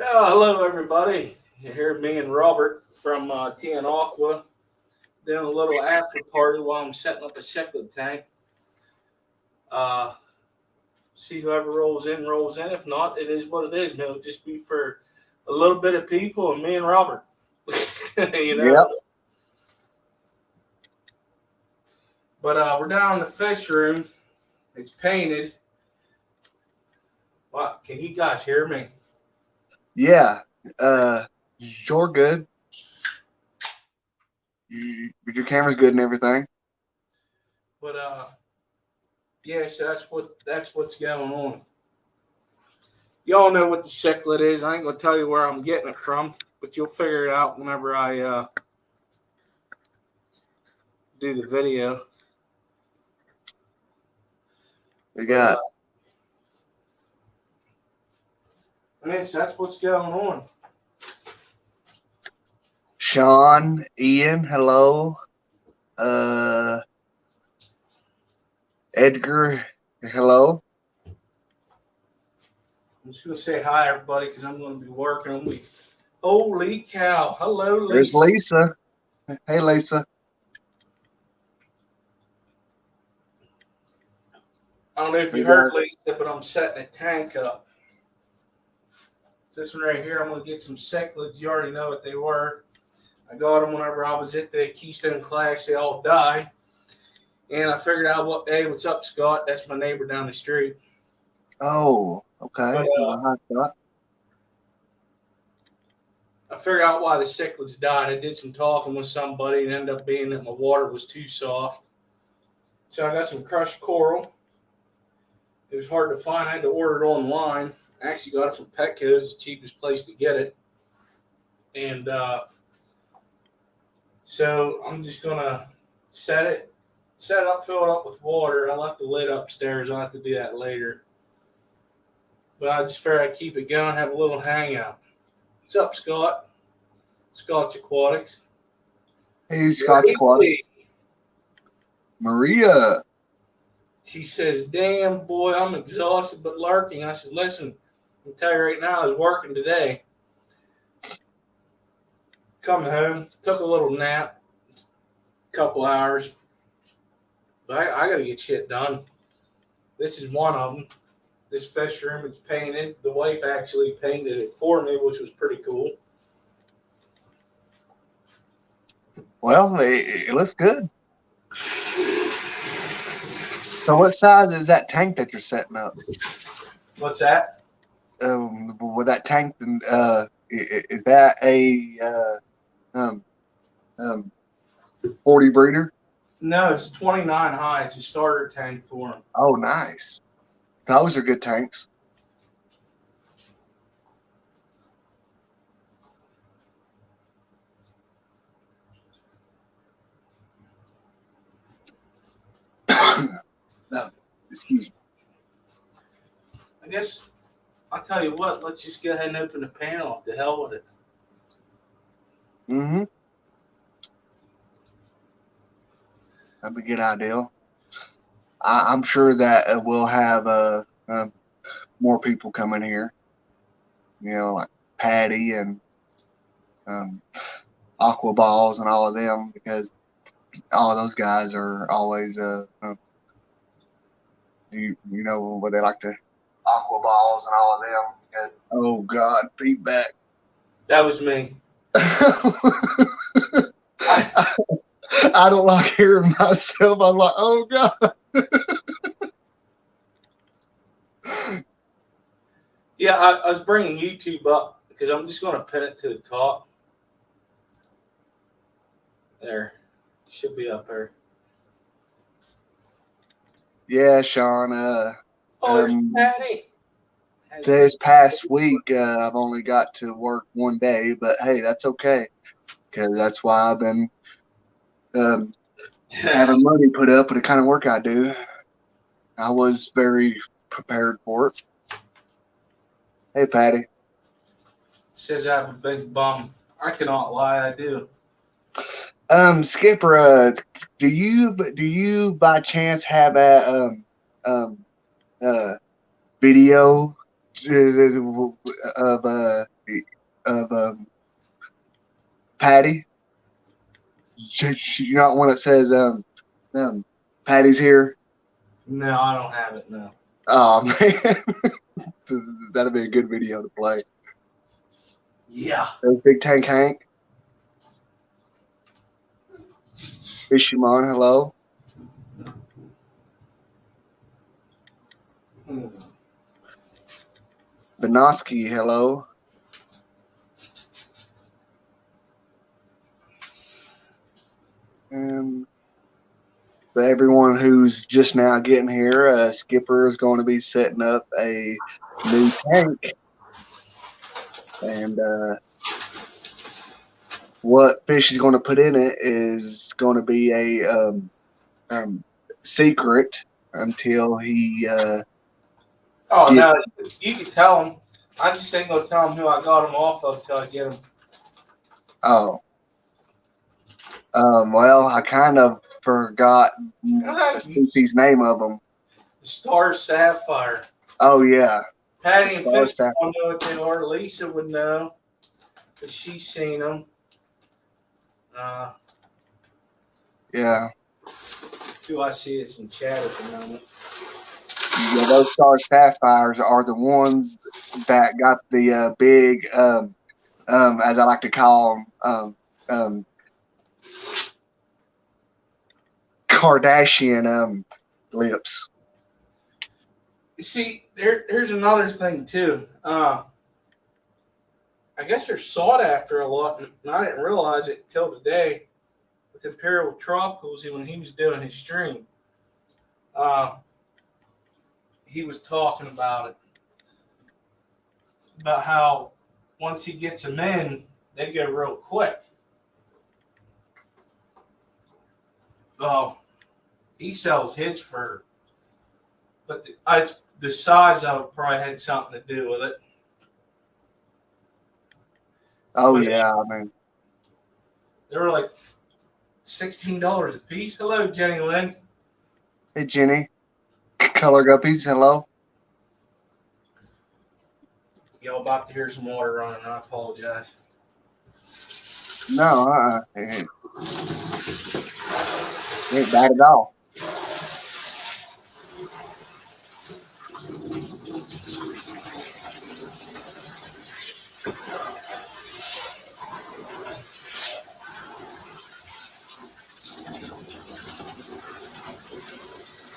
Oh, hello, everybody. You hear me and Robert from TN Aqua doing a little after party while I'm setting up a cichlid tank. Uh, See whoever rolls in, rolls in. If not, it is what it is. It'll just be for a little bit of people and me and Robert. you know. Yep. But we're down in the fish room. It's painted. Wow, can you guys hear me? Yeah. Sure good. Your camera's good and everything. But yeah, so that's what's going on. Y'all know what the cichlid is. I ain't gonna tell you where I'm getting it from, but you'll figure it out whenever I do the video. We got Yes, that's what's going on. Sean, Ian, hello. Edgar, hello. I'm just gonna say hi, everybody, because I'm gonna be working. Holy cow! Hello, Lisa. There's Lisa. Hey, Lisa. I don't know if you heard Lisa, but I'm setting a tank up. This one right here, I'm gonna get some cichlids. You already know what they were. I got them whenever I was at the Keystone Clash. They all died. And I figured out hey, what's up, Scott? That's my neighbor down the street. Oh, okay. But, I figured out why the cichlids died. I did some talking with somebody and ended up being that my water was too soft. So I got some crushed coral. It was hard to find. I had to order it online. I actually got it from Petco. It's the cheapest place to get it. And so I'm just going to set it up, fill it up with water. I left the lid upstairs. I'll have to do that later. But I just figured I'd keep it going, have a little hangout. What's up, Scott? Scott's Aquatics. Hey, Scott's Aquatics. Maria. She says, damn, boy, I'm exhausted but lurking. I said, listen, I'll tell you right now, I was working today. Come home, took a little nap, a couple hours. But I got to get shit done. This is one of them. This fish room is painted. The wife actually painted it for me, which was pretty cool. Well, it looks good. So what size is that tank that you're setting up? What's that? With that tank, is that a 40 breeder? No, it's 29 high. It's a starter tank for them. Oh, nice. Those are good tanks. No, excuse me. I guess I'll tell you what. Let's just go ahead and open the panel up. To hell with it. Mm-hmm. That'd be a good idea. I'm sure that we'll have more people coming here. You know, like Patty and Aqua Balls and all of them, because all of those guys are always you know what they like to Aqua Balls and all of them. Because, oh God, feedback. That was me. I don't like hearing myself. I'm like, oh God. Yeah, I was bringing YouTube up because I'm just going to pin it to the top. There. Should be up there. Yeah, Sean. Patty. This past week, I've only got to work one day, but hey, that's okay, because that's why I've been having money put up with the kind of work I do. I was very prepared for it. Hey, Patty. Says I have a big bum. I cannot lie, I do. Skipper, do you by chance have a video of Patty. You got one that says Patty's here. No, I don't have it. No. Oh man, that'd be a good video to play. Yeah. There's Big Tank Hank. Fisherman, hello. Benoski, hello. For everyone who's just now getting here, Skipper is going to be setting up a new tank. And what Fish is going to put in it is going to be a secret until he. No, you can tell him. I just ain't gonna tell him who I got him off of until I get him. Oh. Well, I kind of forgot the species name of them. The Star Sapphire. Oh yeah. Patty and Fish don't know what they are. Lisa would know, because she's seen them. Yeah. Who I see is in chat at the moment. Yeah, those Star Sapphires are the ones that got the big, as I like to call them, Kardashian lips. You see, here's another thing too. I guess they're sought after a lot, and I didn't realize it until today with Imperial Tropicals when he was doing his stream. He was talking about how once he gets them in, they go real quick. Oh, he sells his for, but the size of it probably had something to do with it. Oh yeah, I mean, they were like $16 a piece. Hello, Jenny Lynn. Hey, Jenny. Color Guppies, hello. Y'all about to hear some water running. I apologize. No, it ain't bad at all.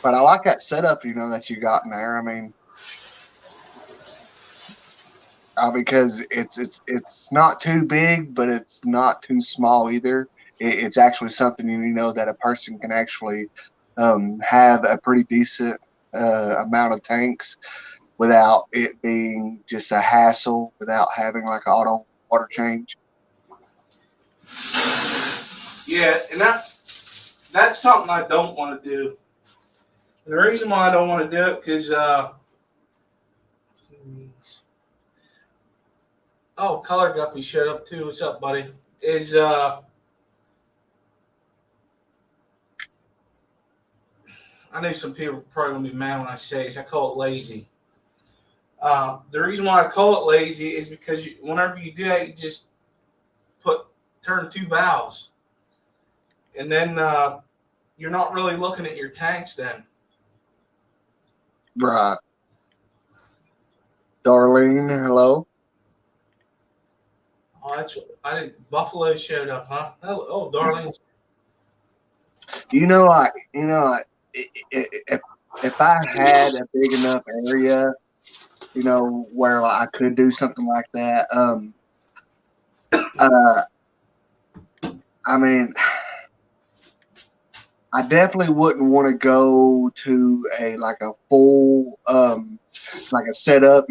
But I like that setup, that you got in there. I mean, because it's not too big, but it's not too small either. It's actually something that a person can actually have a pretty decent amount of tanks without it being just a hassle, without having like an auto water change. Yeah, and that's something I don't want to do. And the reason why I don't want to do it because Color Guppy showed up too. What's up, buddy? I know some people are probably gonna be mad when I say this. I call it lazy. The reason why I call it lazy is because whenever you do that, you just turn two valves, and then you're not really looking at your tanks then. Right. Darlene, hello. Oh, Buffalo showed up, huh? Oh, Darlene. If I had a big enough area, where I could do something like that, I mean, I definitely wouldn't want to go to a full like a setup,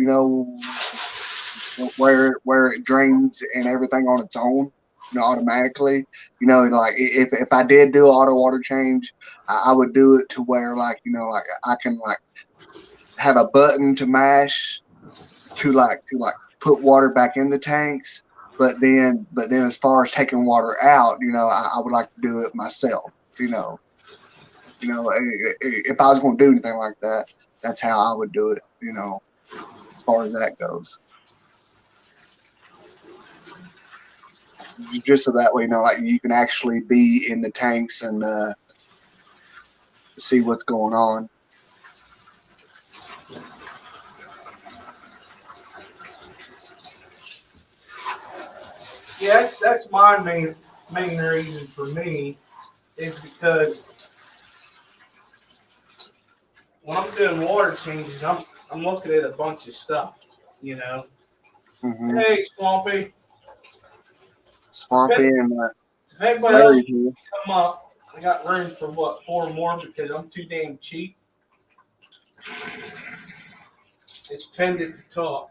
where it drains and everything on its own, automatically. If I did do an auto water change, I would do it to where I can have a button to mash to put water back in the tanks. But then as far as taking water out, I would like to do it myself. If I was going to do anything like that, that's how I would do it. As far as that goes. just so that way, you know, like you can actually be in the tanks and see what's going on. Yeah, that's my main reason for me is because when I'm doing water changes, I'm looking at a bunch of stuff, you know. Mm-hmm. Hey, Swampy. Swampy and If anybody else Larry here. come up, I got room for what, 4 more because I'm too damn cheap. It's pending to talk.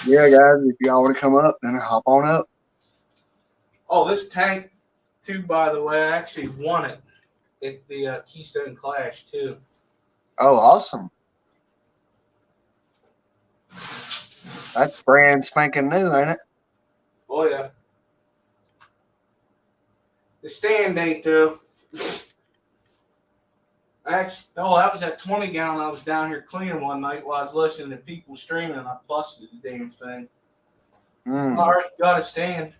Yeah, guys, if y'all want to come up, then hop on up. Oh, this tank too, by the way, I actually won it at the Keystone Clash too. Oh, awesome. That's brand spanking new, ain't it? Oh yeah. The stand ain't too. Actually, that was at 20 gallon. I was down here cleaning one night while I was listening to people streaming, and I busted the damn thing. Mm. All right, got to stand.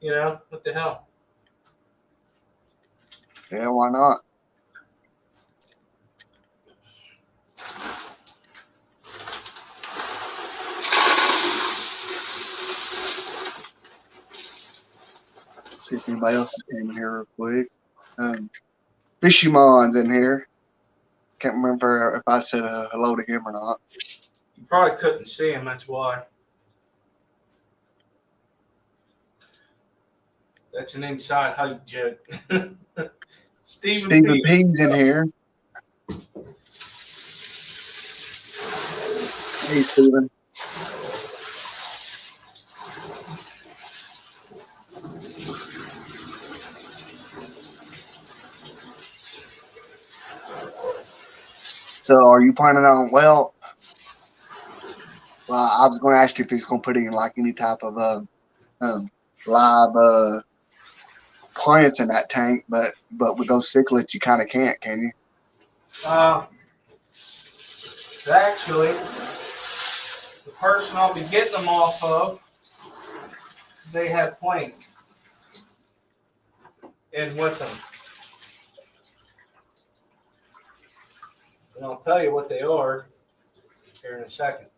You know what the hell? Yeah, why not? See if anybody else is in here real quick. Fishymon's in here. Can't remember if I said hello to him or not. You probably couldn't see him. That's why. That's an inside hype joke. Stephen P. P's in here. Hey, Stephen. So, are you planning on? Well, I was going to ask you if he's going to put in like any type of live plants in that tank, but with those cichlids, you kind of can't, can you? Actually, the person I'll be getting them off of, they have planes in with them. And I'll tell you what they are here in a second.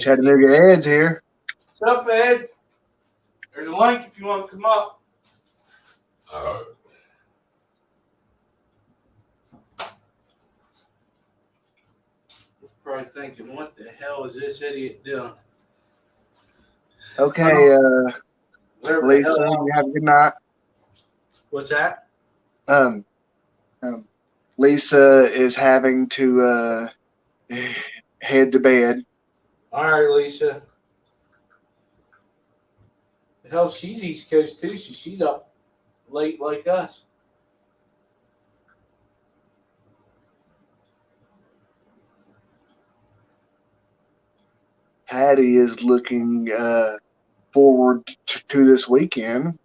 Chattanooga Ed's here. What's up, Ed? There's a link if you want to come up. You're probably thinking, what the hell is this idiot doing? Okay, Lisa, hell. you have a good night. What's that? Lisa is having to head to bed. All right, Lisa. Hell, she's East Coast too, so she's up late like us. Patty is looking forward to this weekend.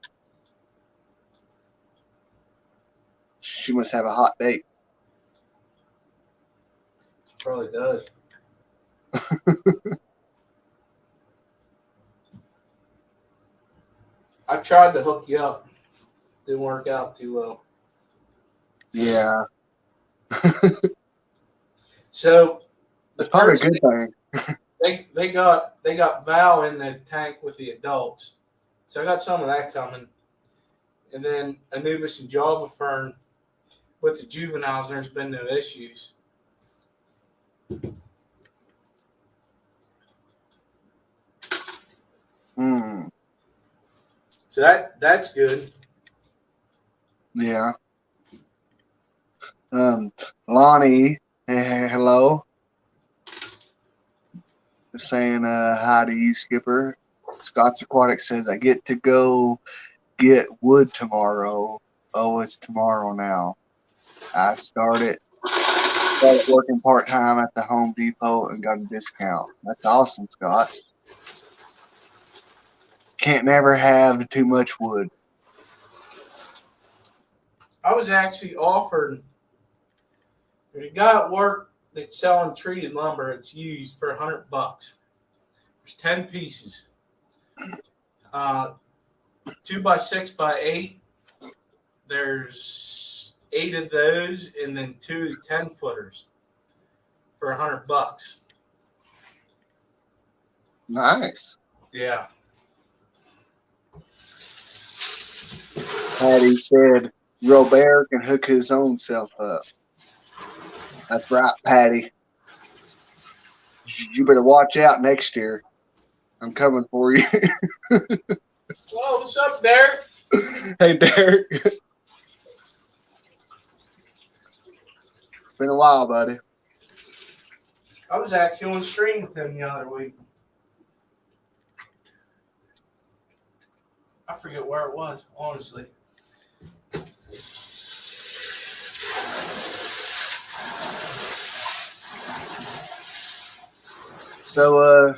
She must have a hot date. Probably does. I tried to hook you up. Didn't work out too well. Yeah. So That's probably a good thing. They got Val in the tank with the adults. So I got some of that coming. And then Anubis and Java Fern with the juveniles, and there's been no issues. Hmm. So that's good. Yeah. Lonnie, hello. Saying hi to you, Skipper. Scott's Aquatic says, I get to go get wood tomorrow. Oh, it's tomorrow now. I started working part-time at the Home Depot and got a discount. That's awesome, Scott. Can't never have too much wood. I was actually offered. There's a guy at work that's selling treated lumber. It's used for $100. There's 10 pieces. 2x6x8. There's 8 of those, and then 2 10-footers for $100. Nice. Yeah. Patty said Robert can hook his own self up. That's right, Patty. You better watch out next year. I'm coming for you. Well, what's up, Derek? Hey, Derek. It's been a while, buddy. I was actually on stream with him the other week. I forget where it was, honestly. So,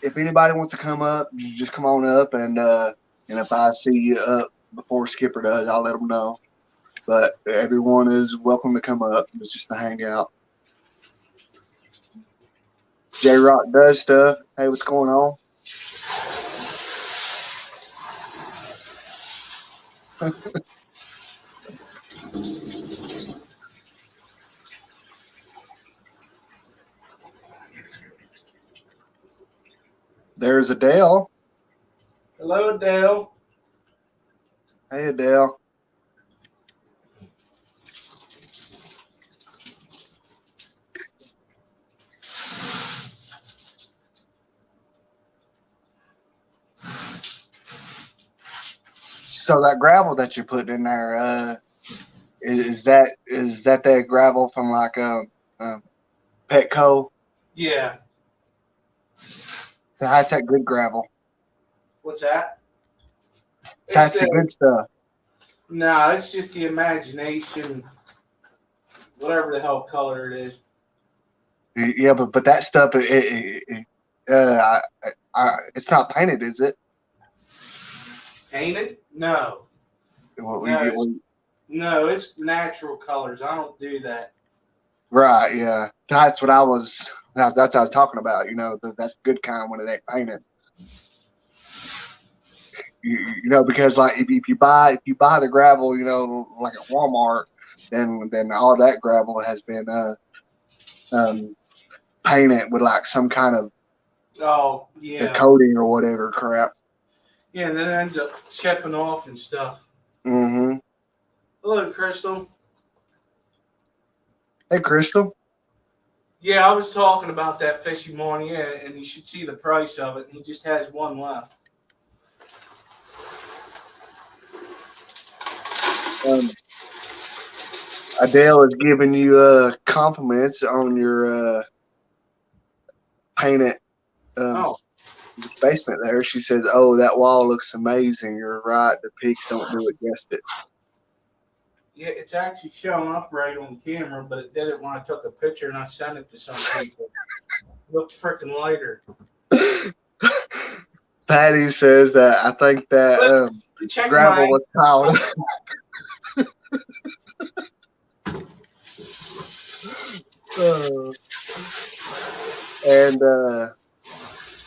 if anybody wants to come up, just come on up, and if I see you up before Skipper does, I'll let them know. But everyone is welcome to come up. It's just to hang out. J Rock does stuff. Hey, what's going on? There's Adele. Hello, Dale. Hey, Adele. So that gravel that you're putting in there, is that the gravel from like Petco? Yeah. That's that good gravel. What's that? That's the good stuff. No, it's just the imagination. Whatever the hell color it is. Yeah, but that stuff, it's not painted, is it? Painted? No. No, it's natural colors. I don't do that. Right, yeah. That's what I was talking about. You know, that's the good kind when it ain't painted. You know, because like if you buy the gravel, you know, like at Walmart, then all that gravel has been painted with like some kind of coating or whatever crap. Yeah, and then it ends up chipping off and stuff. Mm-hmm. Hello, Crystal. Hey, Crystal. Yeah, I was talking about that Fishy Monnier, and you should see the price of it. He just has one left. Adele is giving you compliments on your painted basement there. She says, "Oh, that wall looks amazing. You're right. The pigs don't do it justice." Yeah, it's actually showing up right on camera, but it didn't when I took a picture and I sent it to some people. It looked freaking lighter. Patty says that I think that gravel was tiled. And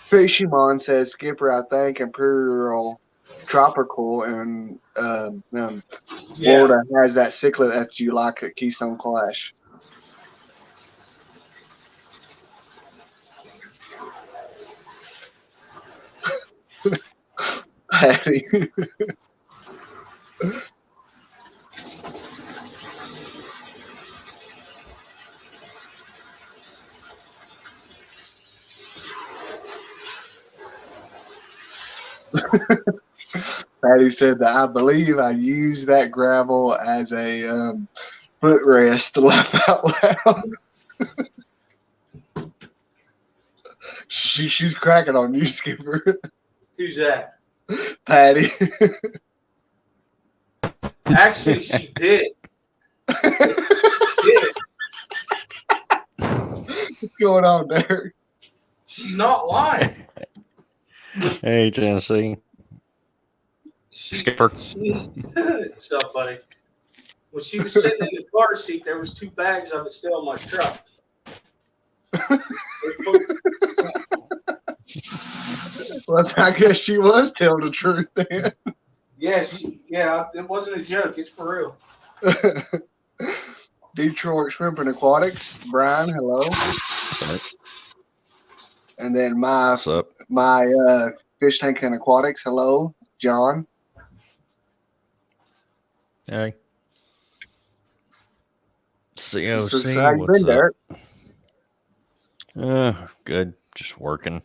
Fishimon says, Skipper, I think Imperial Tropical and Florida has that cichlid that you like at Keystone Clash. Patty. Patty said that I believe I used that gravel as a footrest to laugh out loud. She's cracking on you, Skipper. Who's that? Patty. Actually, she did. What's going on, Derek? She's not lying. Hey, Tennessee. Skipper. What's up, buddy? When she was sitting in the car seat, there was 2 bags of it still in my truck. Well, I guess she was telling the truth then. Yeah, it wasn't a joke. It's for real. Detroit Shrimp and Aquatics, Brian, hello. And then What's up? my Fish Tank and Aquatics, hello, John. Hey. COC, So how you what's been, up? Derek? Good. Just working.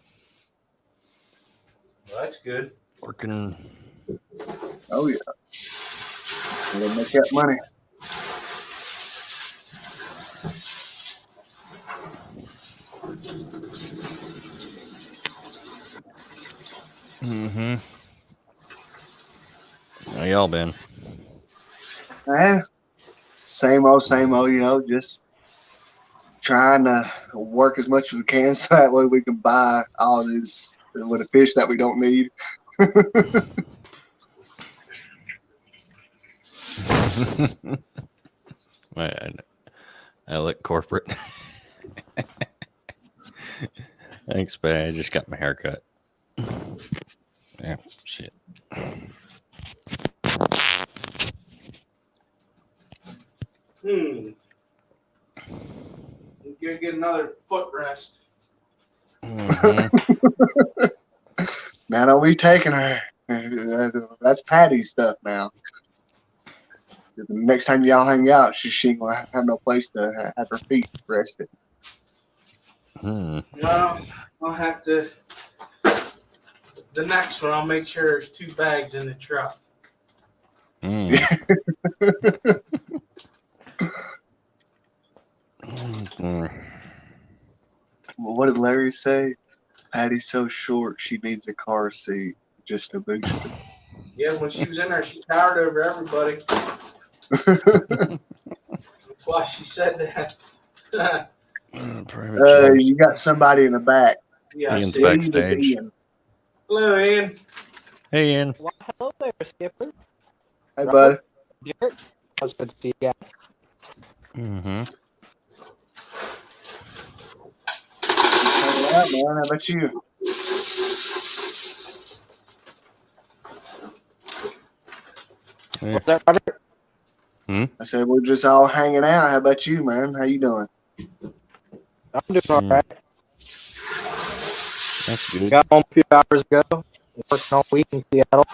Well, that's good. Working. Oh yeah. Gotta make that money. Mm-hmm. How y'all been? Same old, just trying to work as much as we can so that way we can buy all this with the fish that we don't need. I look corporate. Thanks, but I just got my hair cut. Yeah, shit. You gotta get another foot rest. Mm-hmm. Now don't be taking her. That's Patty's stuff now. The next time y'all hang out, she ain't gonna have no place to have her feet rested. Mm. No, I'll have to. The next one, I'll make sure there's 2 bags in the truck. Mm. What did Larry say? Patty's so short she needs a car seat just to boost her. Yeah, when she was in there, she towered over everybody. That's why she said that. You got somebody in the back. Yeah, Ian's see. backstage. Ian. Hello, Ian. Hey, Ian. Well, hello there, Skipper. Hey, buddy. Derek. I was good to see you guys. Mm-hmm. Hanging out, man. How about you? Yeah. What's that, Robert? I said we're just all hanging out. How about you, man? How you doing? I'm doing all right. That's good. Got home a few hours ago. Working all week in Seattle.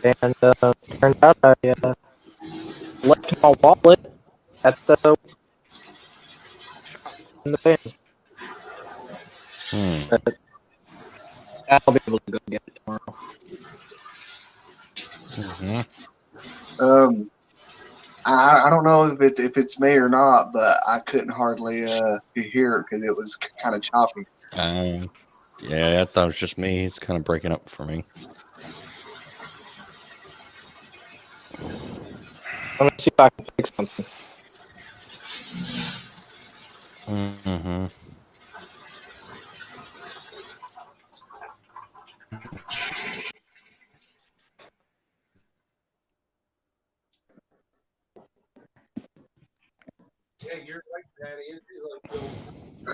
And turned out I left my wallet at the in the van. But I'll be able to go get it tomorrow. Mm-hmm. I don't know if it's me or not, but I couldn't hardly hear it because it was kind of choppy. Yeah, I thought it was just me. It's kind of breaking up for me. Let me see if I can fix something. Mm-hmm. Yeah, you're right, Patty. It's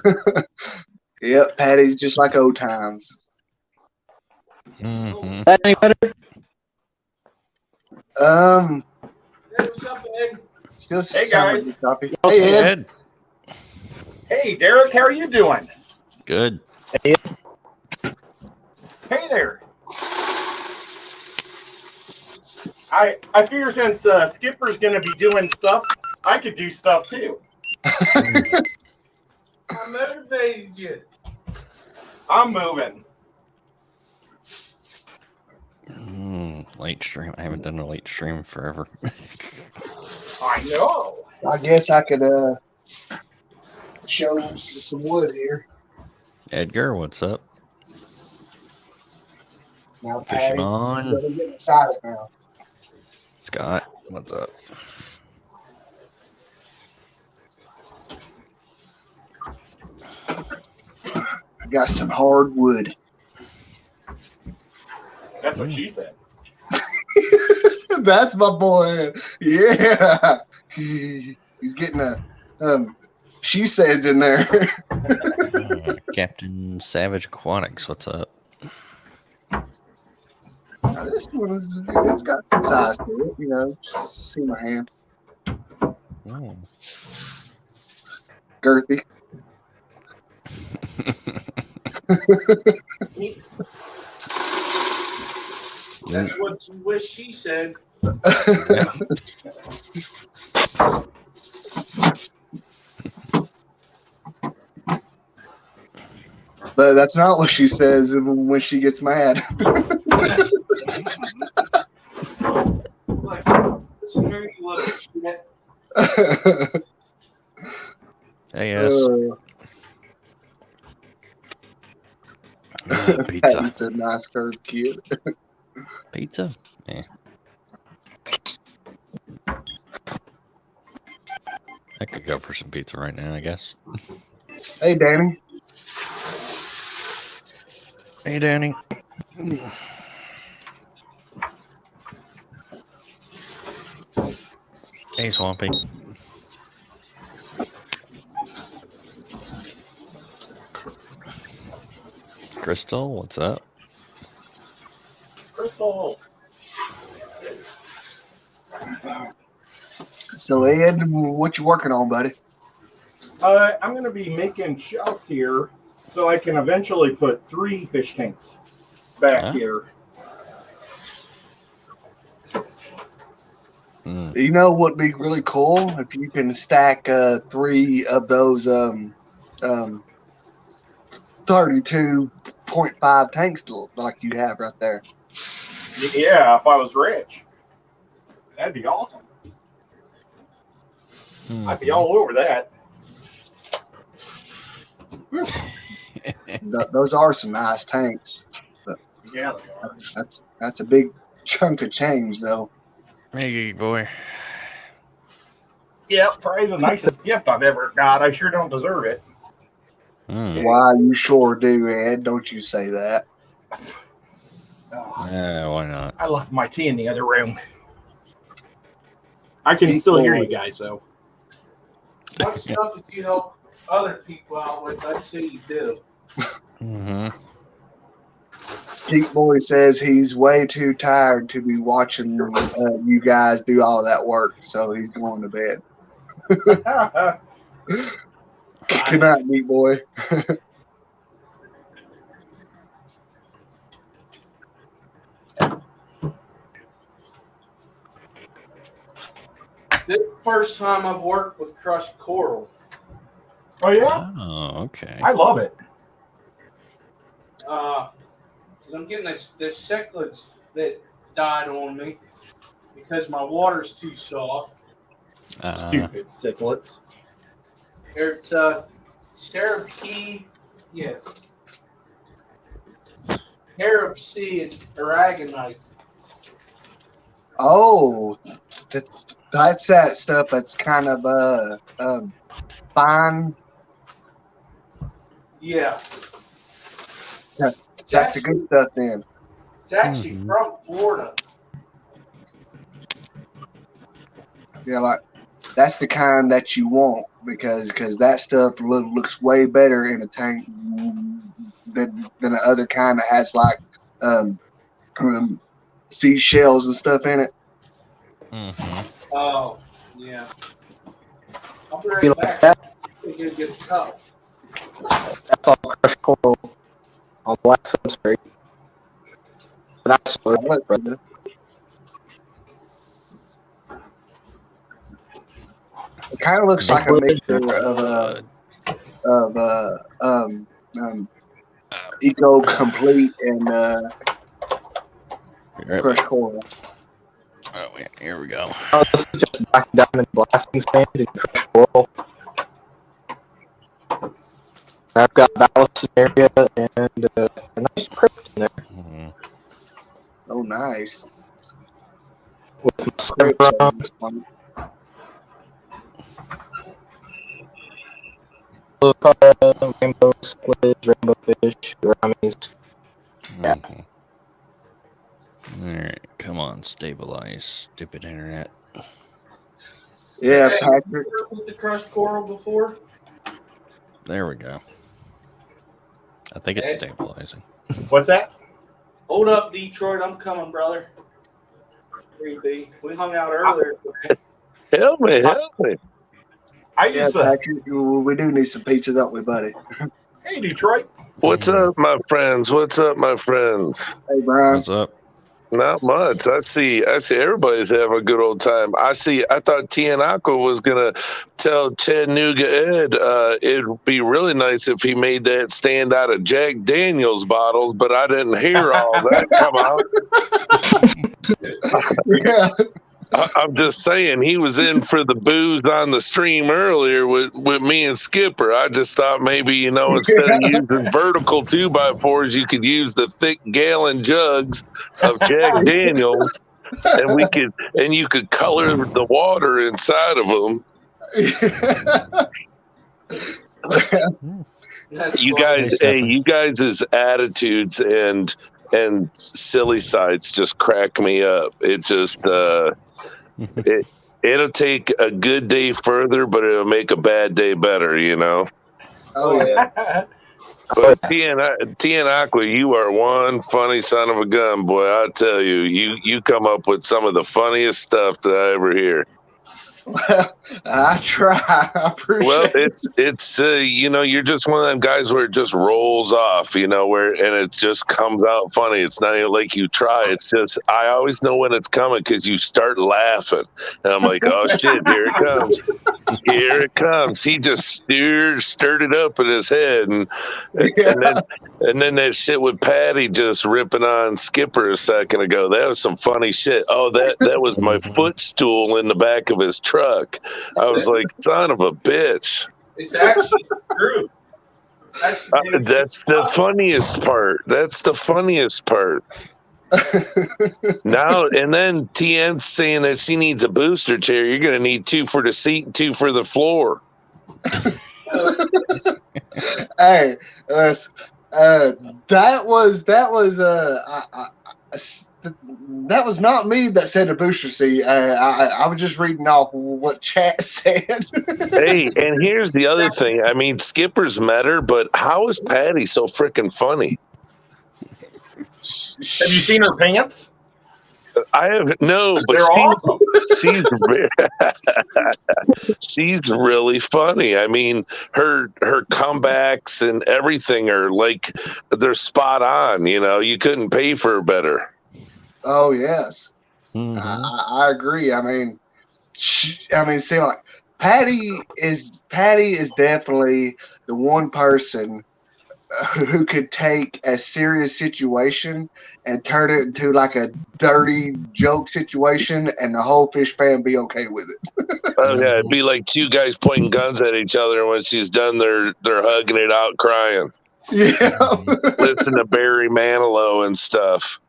like Yep, Patty's just like old times. Mm-hmm. Is that any better? Um, Hey, what's up, Ed? still Hey, sound guys. like it's choppy. Okay, Hey, Ed. Ed. Hey, Derek, how are you doing? Good. Hey, Hey there. I figure since Skipper's going to be doing stuff, I could do stuff too. I motivated you. I'm moving. Late stream. I haven't done a late stream forever. I know. I guess I could show some wood here. Edgar, what's up? Now, Fishing Patty, on. let me get inside it now. Scott, what's up? I got some hard wood. That's what she said. That's my boy. Yeah. He's getting a she says in there. Captain Savage Aquatics, what's up? Now, this one it's got some size to it, you know. Just see my hand. Oh. Girthy. That's what you wish she said. Yeah. But that's not what she says when she gets mad. Like, listen here, you little shit. Hey, yes. Pizza. Patton's a nice curved kid. Pizza? Yeah. I could go for some pizza right now, I guess. Hey, Danny. Hey, Danny. Hey, Swampy. Crystal, what's up? Crystal. So, Ed, what you working on, buddy? I'm going to be making shelves here so I can eventually put 3 fish tanks back here. You know what would be really cool if you can stack 3 of those 32.5 tanks like you have right there. Yeah, if I was rich. That'd be awesome. I'd be all over that. Those are some nice tanks. But Yeah, they are. that's a big chunk of change, though. Hey, boy. Yeah, probably the nicest gift I've ever got. I sure don't deserve it. Why, you sure do, Ed. Don't you say that. Yeah, why not? I left my tea in the other room. I can still hear you guys, though. What stuff did you help other people out with? I'd say you do. Pete Boy says he's way too tired to be watching you guys do all that work, so he's going to bed. Good night, Pete Boy. This is the first time I've worked with crushed coral. Oh, yeah? Oh, okay. I love it. I'm getting this cichlids that died on me because my water's too soft. Stupid cichlids. It's Cerebkey, yeah. Cerebkey, it's aragonite. Oh, that's that stuff that's kind of fine. Yeah. That's the good stuff then. It's actually from Florida. Yeah, like that's the kind that you want because that stuff looks way better in a tank than the other kind that has like seashells and stuff in it. Oh, yeah. I'll be You right like back. that? I'm gonna get a cup. That's all crushed coral on black substrate. That's what it is, brother. It kind of looks like a mixture of Eco Complete and crushed coral. Oh, yeah, here we go. Oh, this is just black diamond blasting sand and crushed coral. I've got ballast area and a nice crypt in there. Oh, nice. With my silver rainbow squids, rainbow fish, grammies. Yeah. All right, come on. unstabilized. Stupid internet. Yeah, Hey, Patrick. you worked with the crushed coral before? There we go. I think it's Hey. stabilizing. What's that? Hold up, Detroit. I'm coming, brother. 3B. We hung out earlier today. Help me. I Yeah, used to. Patrick. We do need some pizza, don't we, buddy? Hey, Detroit. What's up, my friends? Hey, Brian. What's up? Not much. I see everybody's having a good old time. I thought Tianaco was gonna tell Chattanooga Ed it'd be really nice if he made that stand out of Jack Daniels bottles, but I didn't hear all that come out. Yeah. I'm just saying, he was in for the booze on the stream earlier with me and Skipper. I just thought maybe, instead of using vertical 2x4s, you could use the thick gallon jugs of Jack Daniels, and you could color the water inside of them. That's You funny. guys, hey, you guys' attitudes and silly sides just crack me up. It just it'll take a good day further, but it'll make a bad day better, Oh yeah. But Tien Aqua, you are one funny son of a gun, boy. I tell you, you come up with some of the funniest stuff that I ever hear. Well, I try. I appreciate Well, it. it's you're just one of them guys where it just rolls off, and it just comes out funny. It's not even like you try. It's just I always know when it's coming because you start laughing, and I'm like, oh shit, here it comes. Here it comes. He just stirred it up in his head, and then that shit with Patty just ripping on Skipper a second ago. That was some funny shit. Oh, that was my footstool in the back of his truck. I was like, son of a bitch. It's actually true. That's The funniest part. That's the funniest part. Now and then, TN's saying that she needs a booster chair. You're going to need 2 for the seat and 2 for the floor. Hey, that was not me that said a booster seat. I was just reading off what chat said. Hey, and here's the other thing. I mean, Skipper's met her, but how is Patty so freaking funny? Have you seen her pants? I have no, but They're awesome. she's really funny. I mean, her comebacks and everything are like they're spot on. You couldn't pay for her better. Oh yes, Mhm. I agree. I mean, see, like Patty is definitely the one person who could take a serious situation and turn it into like a dirty joke situation, and the whole fish fan be okay with it. Oh yeah, it'd be like 2 guys pointing guns at each other, and when she's done, they're hugging it out, crying. Yeah. Listen to Barry Manilow and stuff.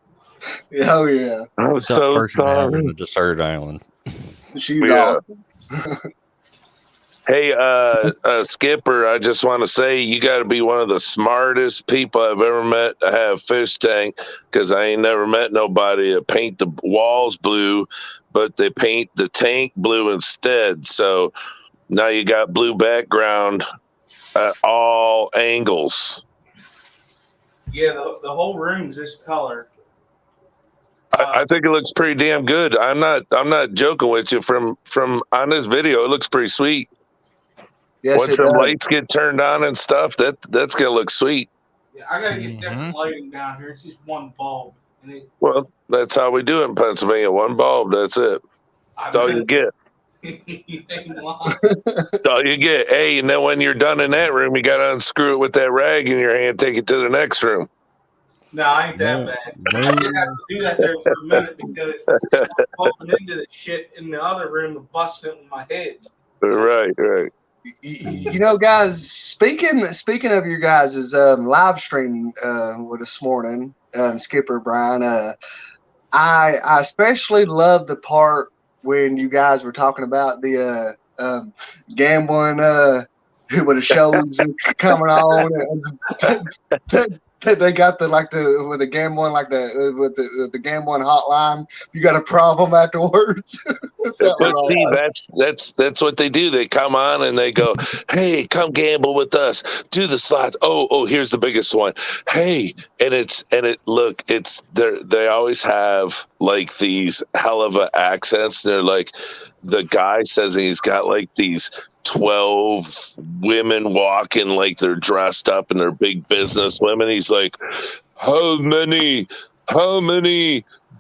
Oh yeah. I'm What's that so person have sorry. in a desert island? She's Yeah. awesome. Hey, Skipper, I just want to say you got to be one of the smartest people I've ever met to have fish tank, because I ain't never met nobody that paint the walls blue, but they paint the tank blue instead. So now you got blue background at all angles. yeah. The whole room's this color. I think it looks pretty damn good. I'm not joking with you. From on this video, it looks pretty sweet. Yes, Once it the does. lights get turned on and stuff, that's gonna look sweet. Yeah, I gotta get different lighting down here. It's just one bulb, and Well, that's how we do it in Pennsylvania. One bulb, that's it. That's all you get. You ain't lying. That's all you get. Hey, and then when you're done in that room, you gotta unscrew it with that rag in your hand, take it to the next room. No, I ain't that bad. I did have to do that there for a minute because I was bumping into the shit in the other room and busting it with my head. Right. Guys, speaking of your guys' live stream with this morning, Skipper Brian, I especially love the part when you guys were talking about the gambling with the shows coming on. They got the with the game one with the game one hotline. You got a problem afterwards. But see, that's what they do. They come on and they go, "Hey, come gamble with us. Do the slots." Oh, here's the biggest one. Hey, they always have like these hell of a accents. They're like, the guy says he's got like these 12 women walking like they're dressed up and they're big business women. He's like, how many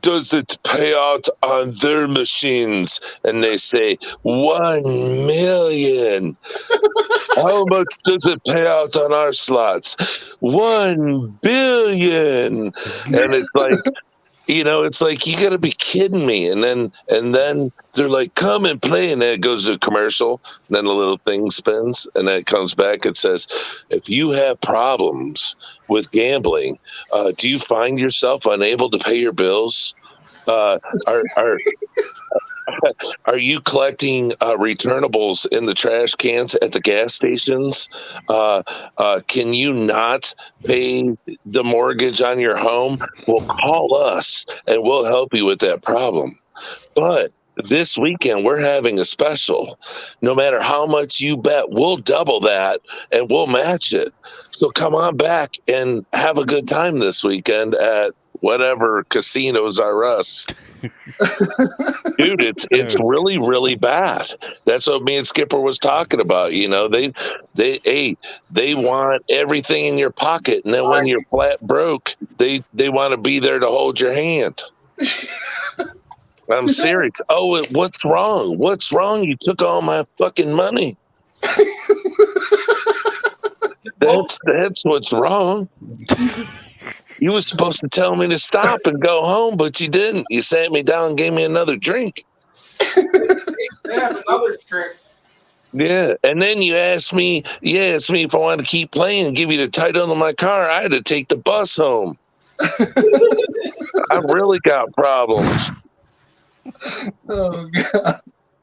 does it pay out on their machines? And they say 1 million. How much does it pay out on our slots? 1 billion. And it's like, it's like, you got to be kidding me. And then they're like, come and play. And then it goes to a commercial. And then the little thing spins. And then it comes back and says, if you have problems with gambling, do you find yourself unable to pay your bills? Are you collecting returnables in the trash cans at the gas stations? Can you not pay the mortgage on your home? Well, call us and we'll help you with that problem. But this weekend, we're having a special. No matter how much you bet, we'll double that and we'll match it. So come on back and have a good time this weekend at whatever casinos are us. Dude, it's really, really bad. That's what me and Skipper was talking about. They want everything in your pocket, and then when you're flat broke, they want to be there to hold your hand. I'm serious. Oh, what's wrong? What's wrong? You took all my fucking money. That's what's wrong. You were supposed to tell me to stop and go home, but you didn't. You sat me down and gave me another drink. Another drink. Yeah, and then you asked me if I wanted to keep playing and give you the title to my car. I had to take the bus home. I really got problems. Oh God.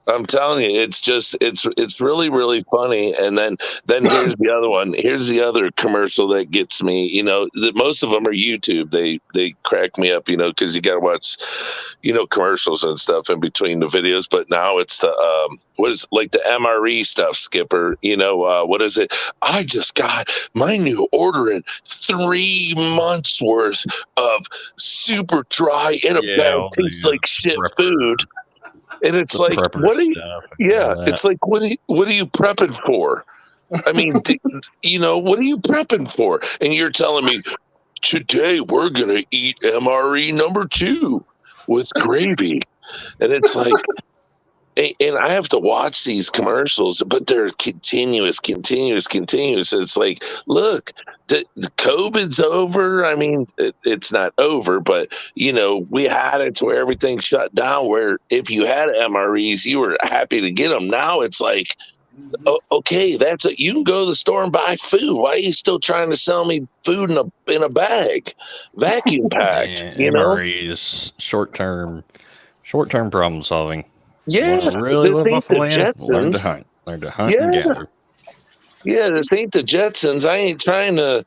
I'm telling you, it's really, really funny. And then here's the other one. Here's the other commercial that gets me. Most of them are YouTube. They crack me up. Because you got to watch, commercials and stuff in between the videos. But now it's the what is like the MRE stuff, Skipper. What is it? I just got my new order in 3 months worth of super dry in a bag, tastes like shit food. And it's like, what are you? Yeah, it's like, what are you prepping for? I mean, what are you prepping for? And you're telling me today we're gonna eat MRE number 2 with gravy, and it's like, and I have to watch these commercials, but they're continuous. It's like, look, the COVID's over. I mean, it's not over, but we had it to where everything shut down. Where if you had MREs, you were happy to get them. Now it's like, okay, you can go to the store and buy food. Why are you still trying to sell me food in a bag, vacuum packed? MREs, short term problem solving. Yeah, really this ain't the Jetsons. Learn to hunt and gather. Yeah, this ain't the Jetsons. I ain't trying to,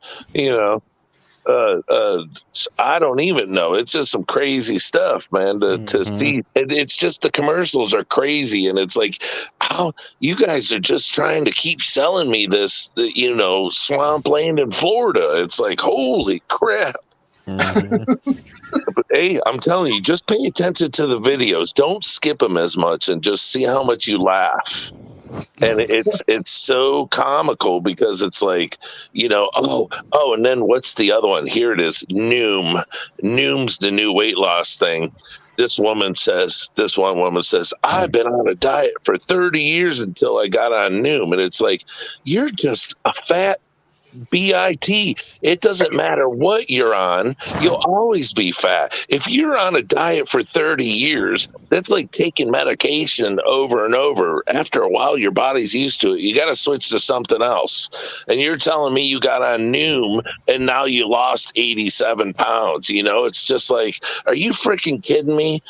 I don't even know. It's just some crazy stuff, man, to see. It's just the commercials are crazy. And it's like, how you guys are just trying to keep selling me this, swampland in Florida. It's like, holy crap. But hey, I'm telling you, just pay attention to the videos. Don't skip them as much and just see how much you laugh. And it's so comical because it's like, and then what's the other one? Here it is. Noom. Noom's the new weight loss thing. This one woman says, I've been on a diet for 30 years until I got on Noom. And it's like, you're just a fat BIT. It doesn't matter what you're on. You'll always be fat. If you're on a diet for 30 years, that's like taking medication over and over. After a while, your body's used to it. You got to switch to something else. And you're telling me you got on Noom and now you lost 87 pounds. It's just like, are you freaking kidding me?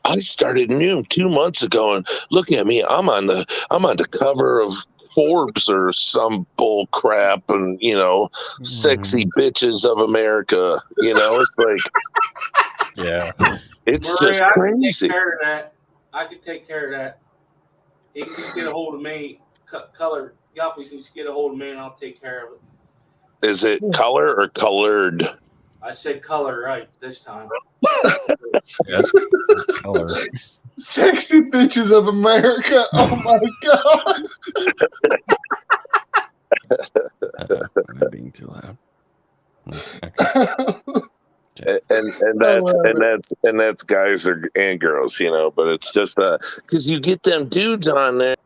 I started Noom 2 months ago, and look at me. I'm on the cover of Forbes or some bull crap, and sexy bitches of America. It's like Yeah. it's Murray, just I can crazy. take care of that. I can take care of that. He can just get a hold of me. Color Yuppies can just get a hold of me, and I'll take care of it. Is it color or colored? I said color right this time. That's color. Sexy bitches of America. Oh my god. Am I being too loud? Okay. And that's guys and girls, but it's just because you get them dudes on there.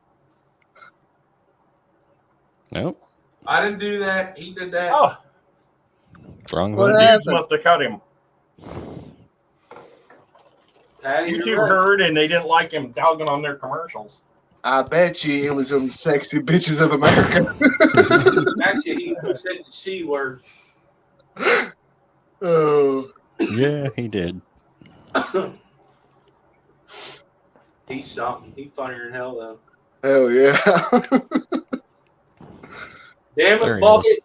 Nope. I didn't do that. He did that. Oh, Wrong What one. happened? dudes must have cut him. Patty, YouTube you're right. heard, and they didn't like him dogging on their commercials. I bet you it was them sexy bitches of America. Actually, he said the C word. Oh. Yeah, he did. He's something. He's funnier than hell, though. Hell yeah. Damn There it, he Bobby. is.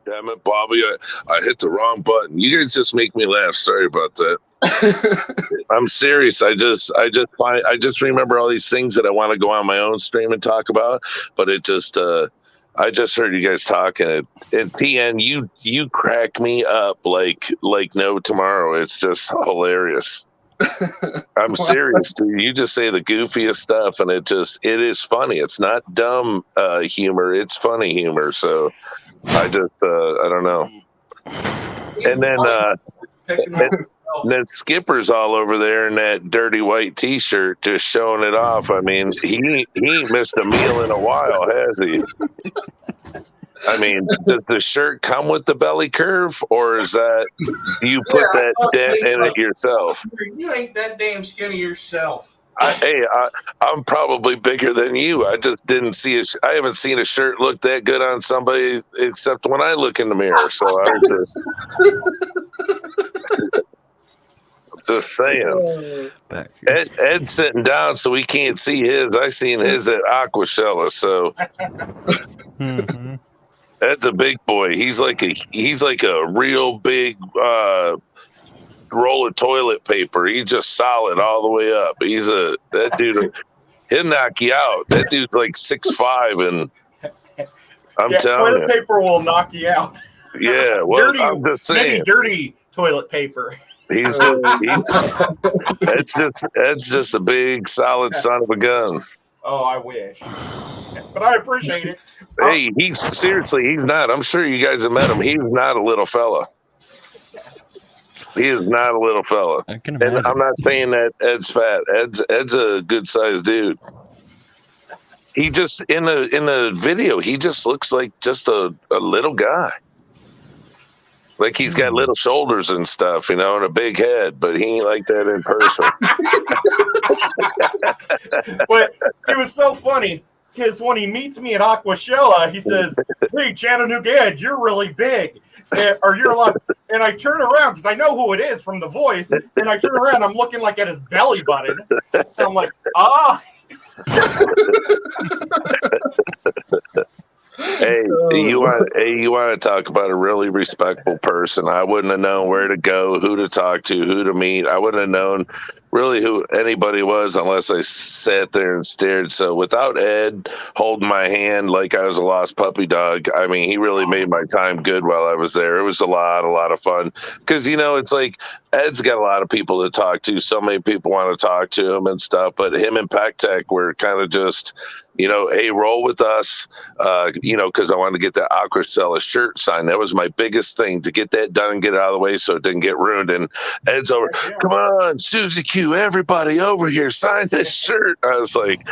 Damn it, Bobby! I hit the wrong button. You guys just make me laugh. Sorry about that. I'm serious. I just remember all these things that I want to go on my own stream and talk about, but it just I just heard you guys talking. And TN, you crack me up like no tomorrow. It's just hilarious. I'm serious, dude. You just say the goofiest stuff, and it is funny. It's not dumb humor. It's funny humor. So I just I don't know. And then Picking up and then Skipper's all over there in that dirty white T-shirt, just showing it off. I mean, he ain't missed a meal in a while, has he? I mean, does the shirt come with the belly curve, or do you put that dent in it yourself? You ain't that damn skinny yourself. I'm probably bigger than you. I just didn't see it. I haven't seen a shirt look that good on somebody except when I look in the mirror. So I was just saying. Back here. Ed's sitting down, so we can't see his. I seen his at Aquashella, so Mhm. Ed's a big boy. He's like a real big roll of toilet paper. He's just solid all the way up. That dude. He'll knock you out. That dude's like 6'5", and I'm telling toilet you, paper will knock you out. yeah. Well, Dirty, I'm just maybe saying, dirty toilet paper. Ed's just a big, solid son of a gun. Oh, I wish. But I appreciate it. Hey, he's not. I'm sure you guys have met him. He's not a little fella. He is not a little fella. I can And imagine. I'm not saying that Ed's fat. Ed's a good sized dude. He just in the video, he just looks like just a little guy. Like he's got little shoulders and stuff, and a big head, but he ain't like that in person. But it was so funny because when he meets me at Aquashella, he says, "Hey, Chattanooga Ed, you're really big, or you're a lot." And I turn around because I know who it is from the voice, and I turn around, I'm looking like at his belly button. So I'm like, ah. Hey, you want to talk about a really respectful person? I wouldn't have known where to go, who to talk to, who to meet. I wouldn't have known really who anybody was unless I sat there and stared. So without Ed holding my hand like I was a lost puppy dog, I mean, he really made my time good while I was there. It was a lot of fun because it's like Ed's got a lot of people to talk to. So many people want to talk to him and stuff, but him and Pac Tech were kind of just, hey, roll with us, because I wanted to get that Aquashella shirt signed. That was my biggest thing, to get that done and get it out of the way so it didn't get ruined. And Ed's over, come on, Susie Q, everybody over here, sign this shirt. I was like,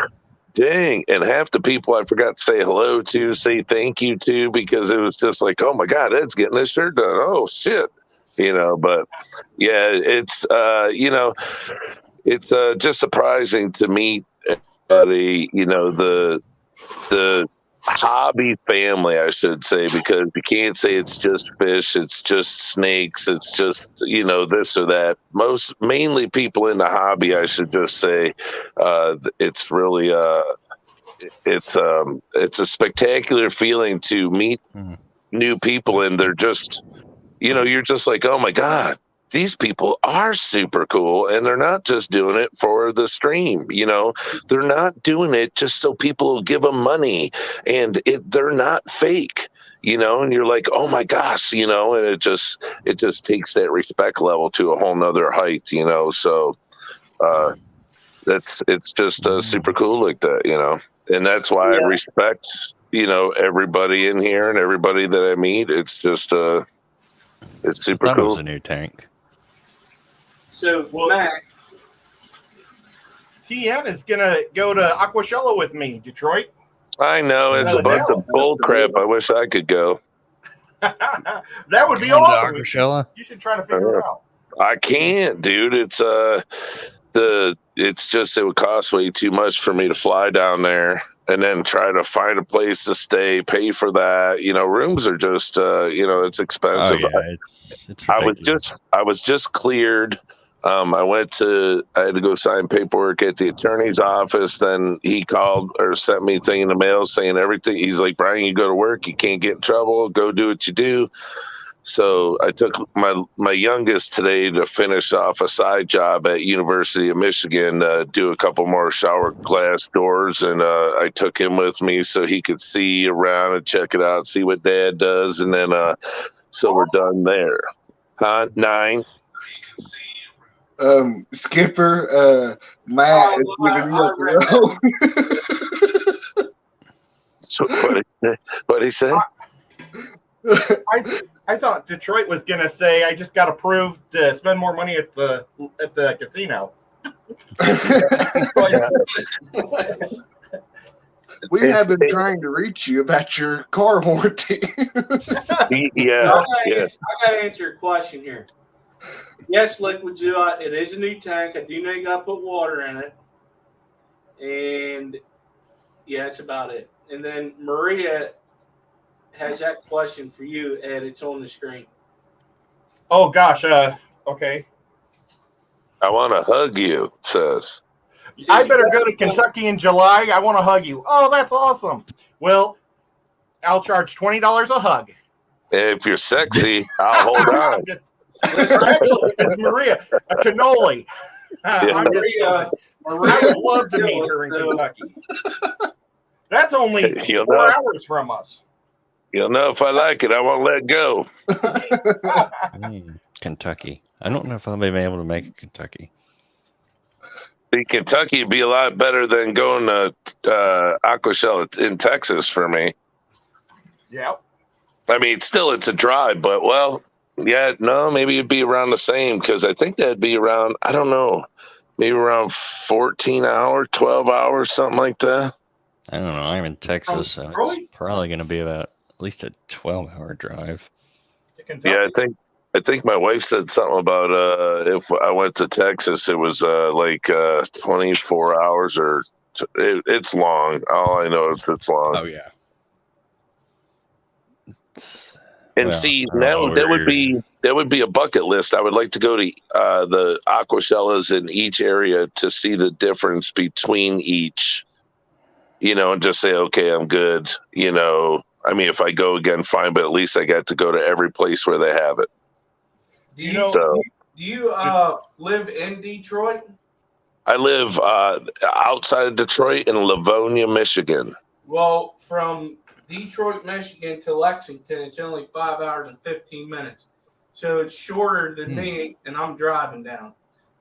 dang. And half the people I forgot to say hello to, say thank you to, because it was just like, oh my God, Ed's getting this shirt done. Oh shit. But yeah, it's, it's just surprising to meet the hobby family, I should say, because you can't say it's just fish, it's just snakes, it's just this or that. Mainly people in the hobby, I should just say. It's really it's a spectacular feeling to meet new people, and they're just, you're just like, oh my God, these people are super cool, and they're not just doing it for the stream. They're not doing it just so people will give them money, and they're not fake. And you're like, oh my gosh, and it just takes that respect level to a whole nother height. So it's just super cool like that. And that's why I respect everybody in here and everybody that I meet. It's just it's super That was cool. a new tank. So, Matt, TN is gonna go to Aquashella with me, Detroit. I know it's a bunch of bull crap. I wish I could go. That would be Going to awesome. Aquashella? You should try to figure it out. I can't, dude. It's it would cost way too much for me to fly down there and then try to find a place to stay, pay for that. Rooms are just it's expensive. Oh, yeah, it's I ridiculous. was just cleared. I had to go sign paperwork at the attorney's office. Then he called or sent me a thing in the mail saying everything. He's like, Brian, you go to work. You can't get in trouble. Go do what you do. So I took my youngest today to finish off a side job at University of Michigan, do a couple more shower glass doors. And I took him with me so he could see around and check it out, see what Dad does. And then so we're done there. 9. Skipper, Matt is giving you a throw. So what he said? I thought Detroit was gonna say I just got approved to spend more money at the casino. We have been trying to reach you about your car warranty. I gotta answer your question here. Yes, Liquid Zoo, it is a new tank. I do know you gotta put water in it. And yeah, that's about it. And then Maria has that question for you, Ed. It's on the screen. Oh gosh, okay. I want to hug you, it says. I better go to Kentucky in July. I want to hug you. Oh, that's awesome. Well, I'll charge $20 a hug. If you're sexy, I'll hold on. Actually, it's Maria, a cannoli. Maria would love to meet her in Kentucky. That's only 4 hours from us. You'll know if I like it. I won't let go. Kentucky. I don't know if I'll be able to make it Kentucky. See, Kentucky would be a lot better than going to Aquashella in Texas for me. Yeah. I mean, still, it's a drive, but, maybe it'd be around the same because I think that'd be around, I don't know, maybe around 14 hours, 12 hours, something like that. I don't know. I'm in Texas, so it's probably going to be about at least a 12-hour drive. Yeah, I think my wife said something about if I went to Texas, it was 24 hours or it's long. All I know is it's long. Oh yeah. And that would be a bucket list. I would like to go to the Aquashellas in each area to see the difference between each. And just say, okay, I'm good. I mean, if I go again, fine, but at least I got to go to every place where they have it. Do you live in Detroit? I live outside of Detroit in Livonia, Michigan. Well, from Detroit, Michigan to Lexington, it's only 5 hours and 15 minutes. So it's shorter than me, and I'm driving down.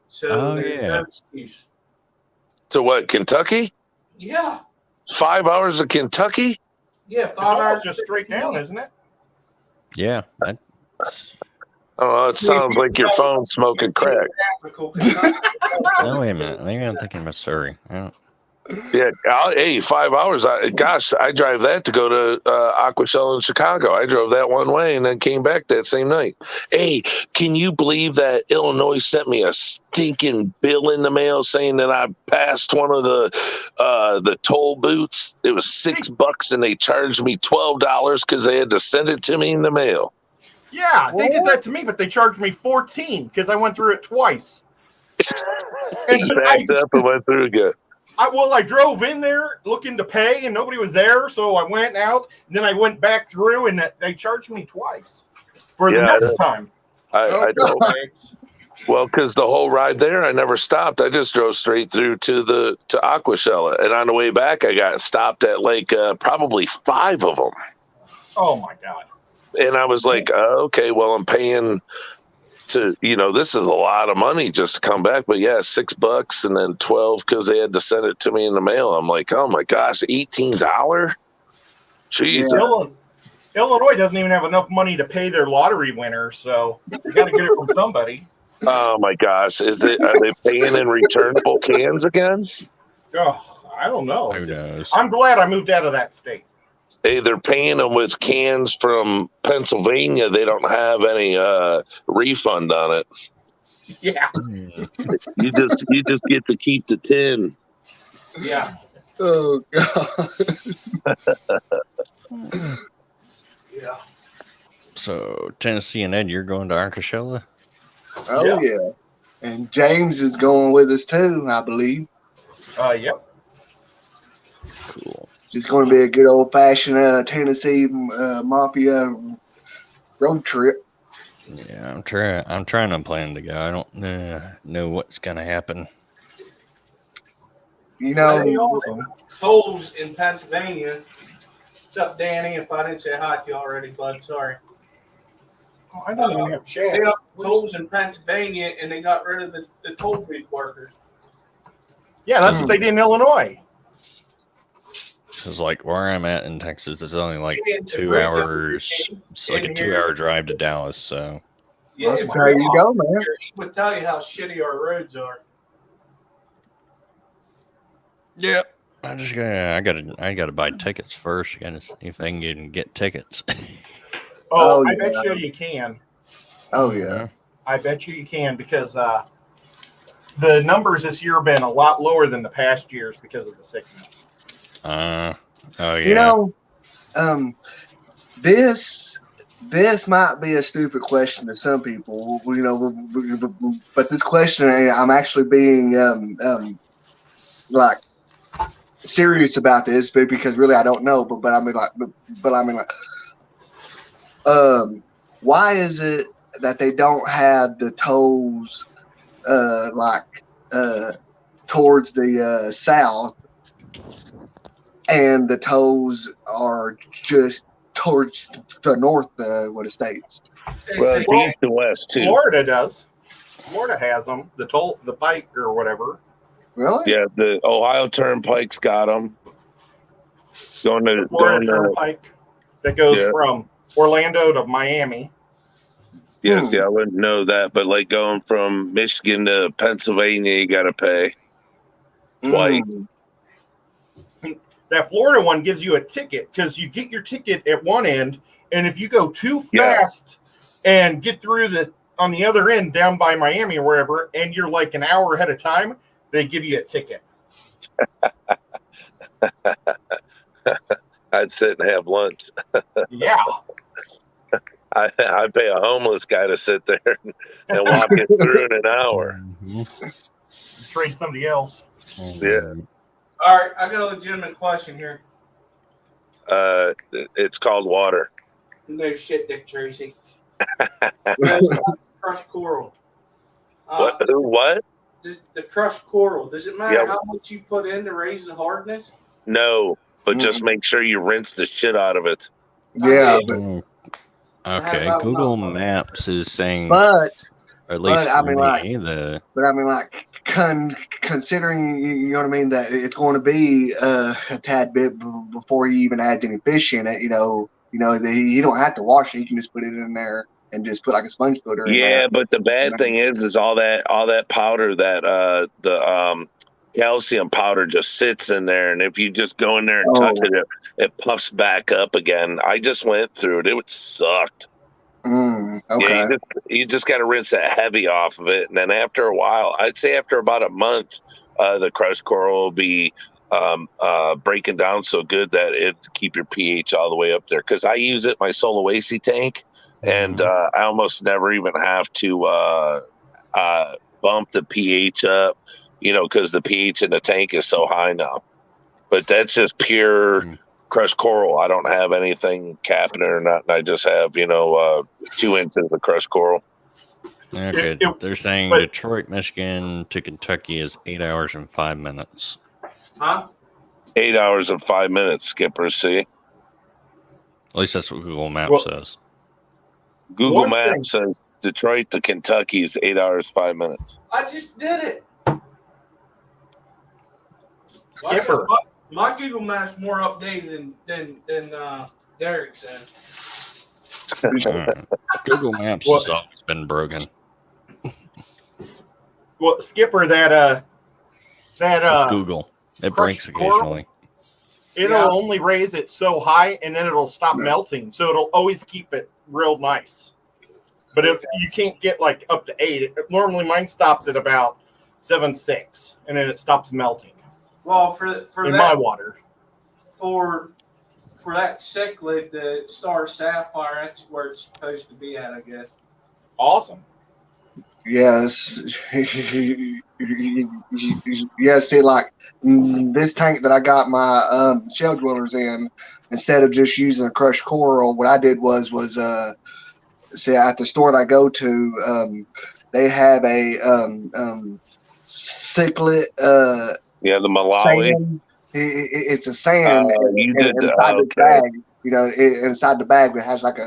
So there's no excuse. So what, Kentucky? Yeah. 5 hours of Kentucky? Yeah, 5 hours. Just straight down, isn't it? Yeah. I don't know. It sounds like your phone's smoking crack. No, wait a minute. Maybe I'm thinking Missouri. Yeah. Hey, 5 hours. I drive that to go to Aquashella in Chicago. I drove that one way and then came back that same night. Hey, can you believe that Illinois sent me a stinking bill in the mail saying that I passed one of the toll booths? It was $6 and they charged me $12 because they had to send it to me in the mail. Yeah, they did that to me, but they charged me $14 because I went through it twice. Backed up and went through again. I drove in there looking to pay, and nobody was there, so I went out. And then I went back through, and they charged me twice for the next time. I told well, because the whole ride there, I never stopped. I just drove straight through to Aquashella, and on the way back, I got stopped at like probably 5 of them. Oh my God! And I was like, okay, well, I'm paying to, this is a lot of money just to come back. But yeah, $6 and then 12 because they had to send it to me in the mail. I'm like, oh my gosh, $18. Jesus. Yeah. Illinois doesn't even have enough money to pay their lottery winners, so you got to get it from somebody. Oh my gosh, are they paying in returnable cans again? Oh, I don't know. Who knows? I'm glad I moved out of that state. Hey, they're paying them with cans from Pennsylvania. They don't have any refund on it. Yeah. You just get to keep the tin. Yeah. Oh God. Yeah. So Tennessee and Ed, you're going to Arcochella? Oh yeah. And James is going with us too, I believe. Yep. Cool. It's going to be a good old fashioned Tennessee Mafia road trip. Yeah, I'm trying to plan to go. I don't know what's gonna happen. You know, Awesome. Tolls in Pennsylvania. What's up, Danny? If I didn't say hi to you already, bud, sorry. Oh, I don't even have chat. They got tolls in Pennsylvania, and they got rid of the toll booth workers. Yeah, that's what they did in Illinois. Because like where I'm at in Texas, it's only like 2 hours. It's like a 2-hour drive to Dallas. So Yeah, that's how you go, man. He would tell you how shitty our roads are. yeah, I gotta buy tickets first. Gotta see if I can get tickets. Oh, I yeah. bet you can. Oh yeah. I bet you can because the numbers this year have been a lot lower than the past years because of the sickness. Oh yeah. You know, this might be a stupid question to some people, but this question, I'm actually being like serious about this, but because really I don't know. But I mean like, why is it that they don't have the tolls towards the south? And the tolls are just towards the north of the states. Well, east and west too. Florida does. Florida has them. The bike or whatever. Really? Yeah, the Ohio Turnpike's got them. Florida Turnpike that goes from Orlando to Miami. Yes, I wouldn't know that, but like going from Michigan to Pennsylvania, you got to pay twice. That Florida one gives you a ticket because you get your ticket at one end, and if you go too fast and get through on the other end down by Miami or wherever, and you're like an hour ahead of time, they give you a ticket. I'd sit and have lunch. Yeah. I pay a homeless guy to sit there and walk it through in an hour. Trade somebody else. Yeah. All right, I got a legitimate question here. It's called water. No shit, Dick Tracy. Crushed coral. What? The crushed coral. Does it matter how much you put in to raise the hardness? No, but just make sure you rinse the shit out of it. Yeah. Okay, Google Maps is saying, but at least I mean, considering you know what I mean, that it's going to be a tad bit before he even adds any fish in it. You don't have to wash it. You can just put it in there and just put like a sponge footer. Yeah, but the bad thing is all that powder that the calcium powder just sits in there, and if you just go in there and touch it, it puffs back up again. I just went through it; it sucked. Okay. Yeah, you just got to rinse that heavy off of it, and then after a while, I'd say after about a month, the crushed coral will be breaking down so good that it keep your pH all the way up there. Because I use it in my Solawesi tank, and I almost never even have to bump the pH up. because the pH in the tank is so high now. But that's just pure crushed coral. I don't have anything capping it or nothing. I just have 2 inches of crushed coral. Okay, they're saying but- Detroit, Michigan to Kentucky is 8 hours and 5 minutes. Huh? 8 hours and 5 minutes, Skipper. See, At least that's what Google Maps says. Google One thing- Maps says Detroit to Kentucky is 8 hours 5 minutes. I just did it. Skipper. My Google Maps more updated than Derek's. Google Maps has always been broken. Well, Skipper, that It's Google. It breaks crushed coral? occasionally. It'll only raise it so high, and then it'll stop melting. So it'll always keep it real nice. But you can't get like up to 8. Normally, mine stops at about 7.6, and then it stops melting. Well, for in that, my water, for that cichlid, the star sapphire, that's where it's supposed to be at, I guess. awesome. Yes. Yeah, see, like this tank that I got my shell dwellers in, instead of just using a crushed coral, what I did was see, at the store that I go to, they have a cichlid The Malawi. sand. It's a sand You did inside the bag. Inside the bag it has like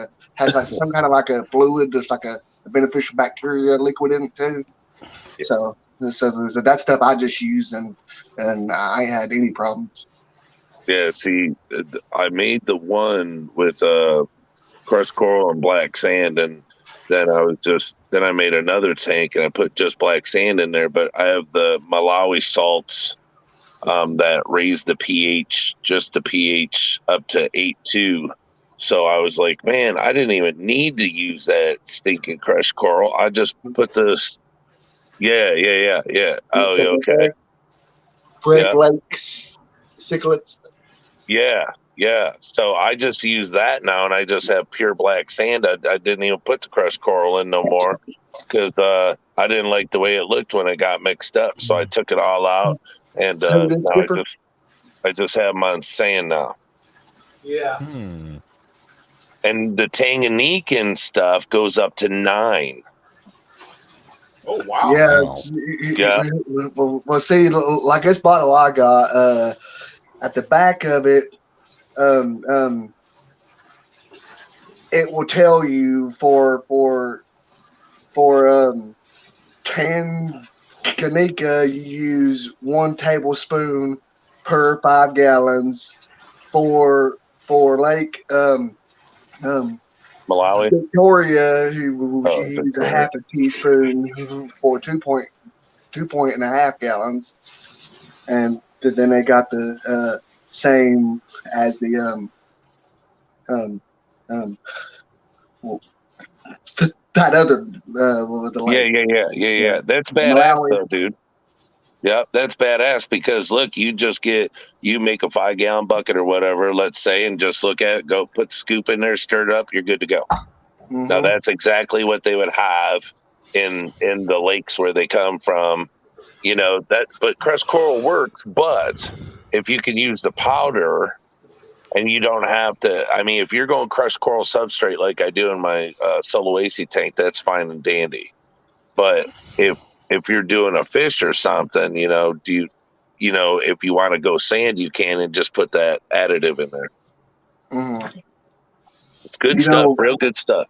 some kind of like a fluid that's like a beneficial bacteria liquid in it too. So that stuff I just use and I ain't had any problems. Yeah, see, I made the one with crushed coral and black sand, and then I made another tank and I put just black sand in there. But I have the Malawi salts that raise the pH, just the pH up to 8.2. So I was like, man, I didn't even need to use that stinking crushed coral. I just put this. Yeah. Oh, yeah, okay. Brick Lakes, Cichlids. Yeah. So I just use that now, and I just have pure black sand. I didn't even put the crushed coral in no more because I didn't like the way it looked when it got mixed up. So I took it all out, and now I just have my sand now. Yeah. And the Tanganyikan stuff goes up to 9. Oh wow! Yeah. Well, see, like this bottle I got, at the back of it, it will tell you for Tanganyikan, you use 1 tablespoon per 5 gallons. For Lake Malawi, Victoria, who uses a Victoria. half a teaspoon for 2.5 gallons, and then they got the same as the that other with the lake. Yeah. That's badass though, dude. Yep, that's badass because look, you make a 5-gallon bucket or whatever, let's say, and just look at it, go put the scoop in there, stir it up, you're good to go. Mm-hmm. Now that's exactly what they would have in the lakes where they come from, but crushed coral works, but if you can use the powder and you don't have to, if you're going crushed coral substrate like I do in my solo AC tank, that's fine and dandy. But if you're doing a fish or something, if you want to go sand, you can, and just put that additive in there. Mm-hmm. It's good stuff, real good stuff.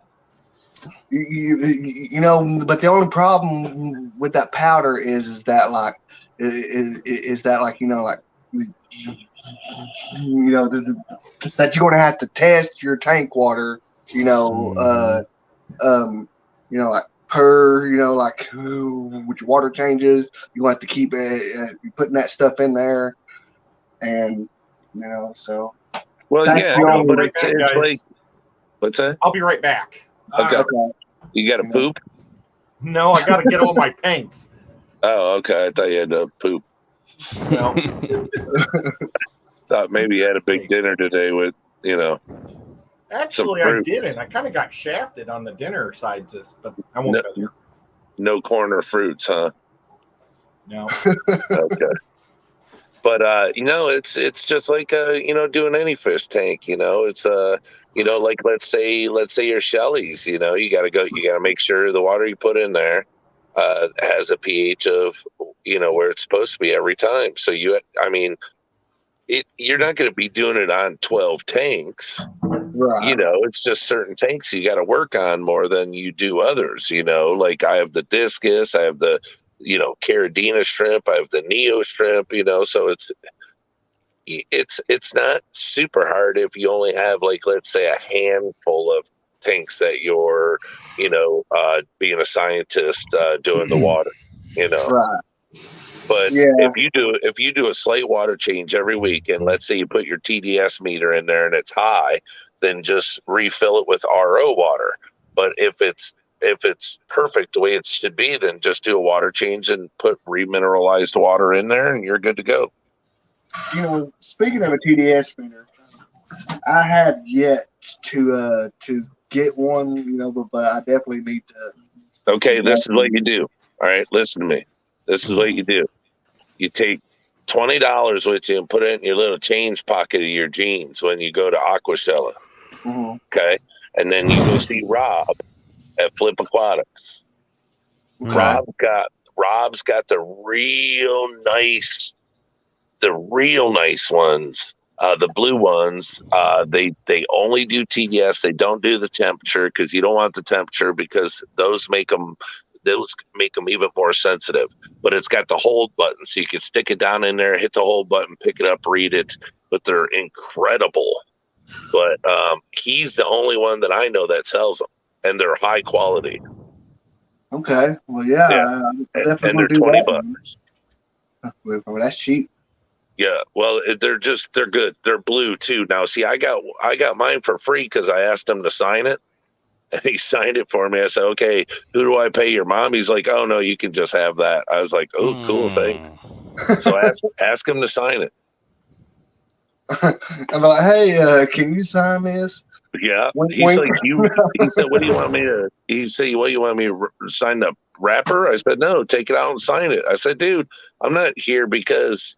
But the only problem with that powder is that that you're gonna have to test your tank water, like with your water changes, you have to keep putting that stuff in there, and so. Well, that's but it's like, what's that? I'll be right back. Okay. You got to poop? No, I got to get all my paints. Oh, okay. I thought you had to poop. No. Thought maybe you had a big dinner today with, Actually, I didn't. I kind of got shafted on the dinner side, but I won't go there. No corner fruits, huh? No. Okay. But it's just like doing any fish tank. It's like let's say your Shelley's. You gotta make sure the water you put in there has a pH of where it's supposed to be every time. So you're not going to be doing it on 12 tanks. Right. It's just certain tanks you got to work on more than you do others. Like I have the discus, I have the Caradina shrimp, I have the Neo shrimp. So it's not super hard if you only have, like, let's say a handful of tanks that you're being a scientist doing the water. Right. But Yeah. if you do a slate water change every week, and let's say you put your TDS meter in there and it's high, then just refill it with RO water. But if it's perfect the way it should be, then just do a water change and put remineralized water in there, and you're good to go. Speaking of a TDS meter, I have yet to get one. But I definitely need to. Okay, this is what you do. All right, listen to me. This is what you do. You take $20 with you and put it in your little change pocket of your jeans when you go to Aquashella. Mhm. Okay, and then you go see Rob at Flip Aquatics. Okay. Rob's got the real nice ones. The blue ones, they only do TDS. They don't do the temperature because you don't want the temperature, because those make them even more sensitive. But it's got the hold button, so you can stick it down in there, hit the hold button, pick it up, read it. But they're incredible. But he's the only one that I know that sells them, and they're high quality. Okay. Well, yeah. And they're $20. Well, that's cheap. Yeah, well, they're good. They're blue too. Now, see, I got mine for free because I asked him to sign it, and he signed it for me. I said, "Okay, who do I pay? Your mom?" He's like, "Oh no, you can just have that." I was like, "Oh, cool, thanks." So ask him to sign it. I'm like, hey, can you sign this? Yeah, Wink, he's wink. like, he said, "What do you want me to?" He said, "What do you want me to sign the wrapper?" I said, "No, take it out and sign it." I said, "Dude, I'm not here because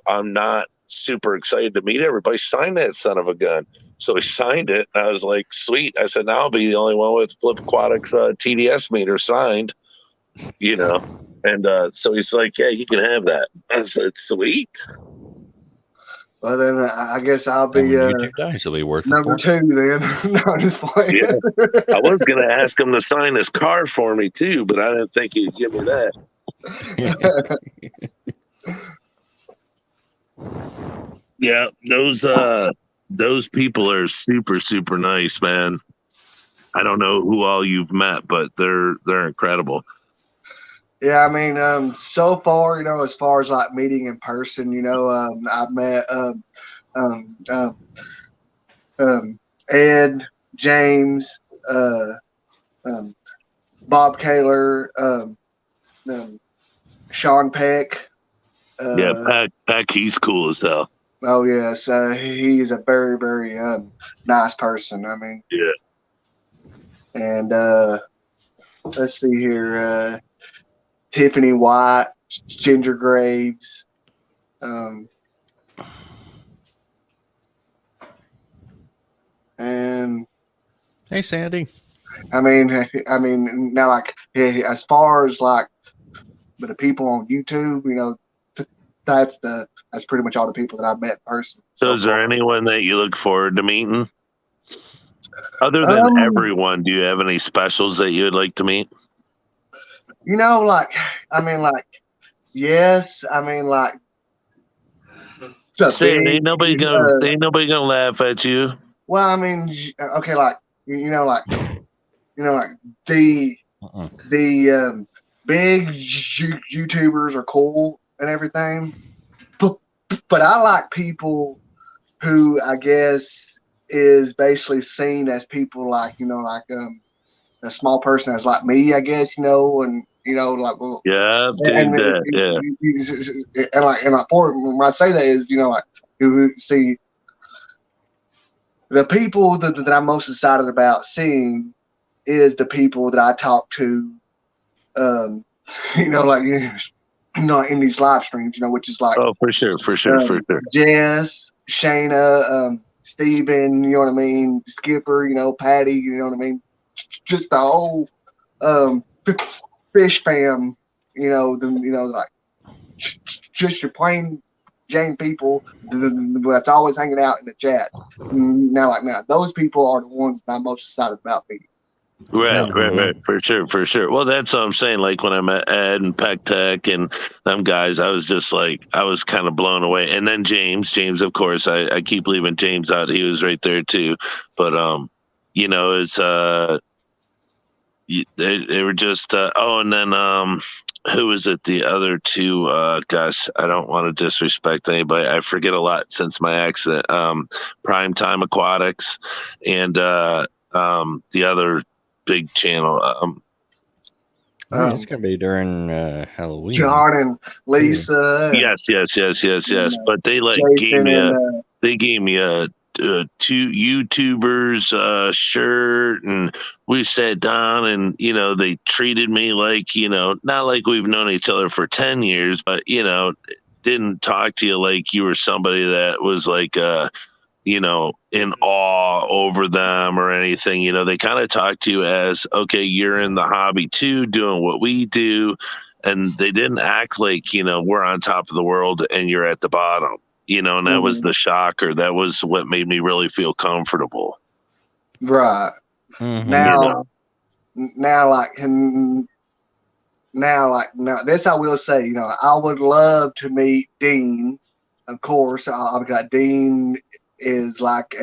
I'm not super excited to meet everybody. Sign that son of a gun." So he signed it, and I was like, "Sweet." I said, "Now I'll be the only one with Flip Aquatics TDS meter signed." And so he's like, "Yeah, you can have that." I said, "Sweet." Well, then I guess I'll And be when YouTube dies, it'll be worth number it for 2 then. No, I'm just playing. Yeah. I was gonna ask him to sign his car for me too, but I didn't think he'd give me that. Yeah, those people are super, super nice, man. I don't know who all you've met, but they're incredible. Yeah, I mean, so far, as far as like meeting in person, I've met Ed, James, Bob Kaler, Sean Peck. Yeah, Pack, he's cool as hell. Oh yes, he's a very, very nice person. I mean, Yeah. And let's see here, Tiffany White, Ginger Graves. And Hey, Sandy. I mean, now like as far as like, but the people on YouTube, that's pretty much all the people that I've met in person. So is there anyone that you look forward to meeting? Other than everyone, do you have any specials that you would like to meet? Yes. I mean, like. Ain't nobody gonna laugh at you. Well, I mean, okay, like like the big YouTubers are cool and everything, but I like people who I guess is basically seen as people like a small person as like me, I guess, and like, well, yeah, and like for when I say that is like who see the people that I'm most excited about seeing is the people that I talk to, like in these live streams, which is like Oh, for sure. Jess, Shayna, Steven, you know what I mean, Skipper, Patty, you know what I mean, just the whole fish fam, like just your plain Jane people that's always hanging out in the chat. Now, those people are the ones that I'm most excited about meeting. Right. For sure. Well, that's what I'm saying. Like when I met Ed and Peck Tech and them guys, I was just like, I was kind of blown away. And then James, of course, I keep leaving James out. He was right there too. But, it's, they were just, and then, who was it? The other two, gosh, I don't want to disrespect anybody. I forget a lot since my accident. Primetime Aquatics and, the other big channel. It's gonna be during Halloween. Jordan, Lisa. Yes. But they gave me a two YouTubers shirt, and we sat down, and they treated me like not like we've known each other for 10 years, but didn't talk to you like you were somebody that was like in awe over them or anything. They kind of talk to you as, okay, you're in the hobby too, doing what we do. And they didn't act like, we're on top of the world and you're at the bottom, and that was the shocker. That was what made me really feel comfortable. Right. Now, this I will say, I would love to meet Dean. Of course, I've got Dean is like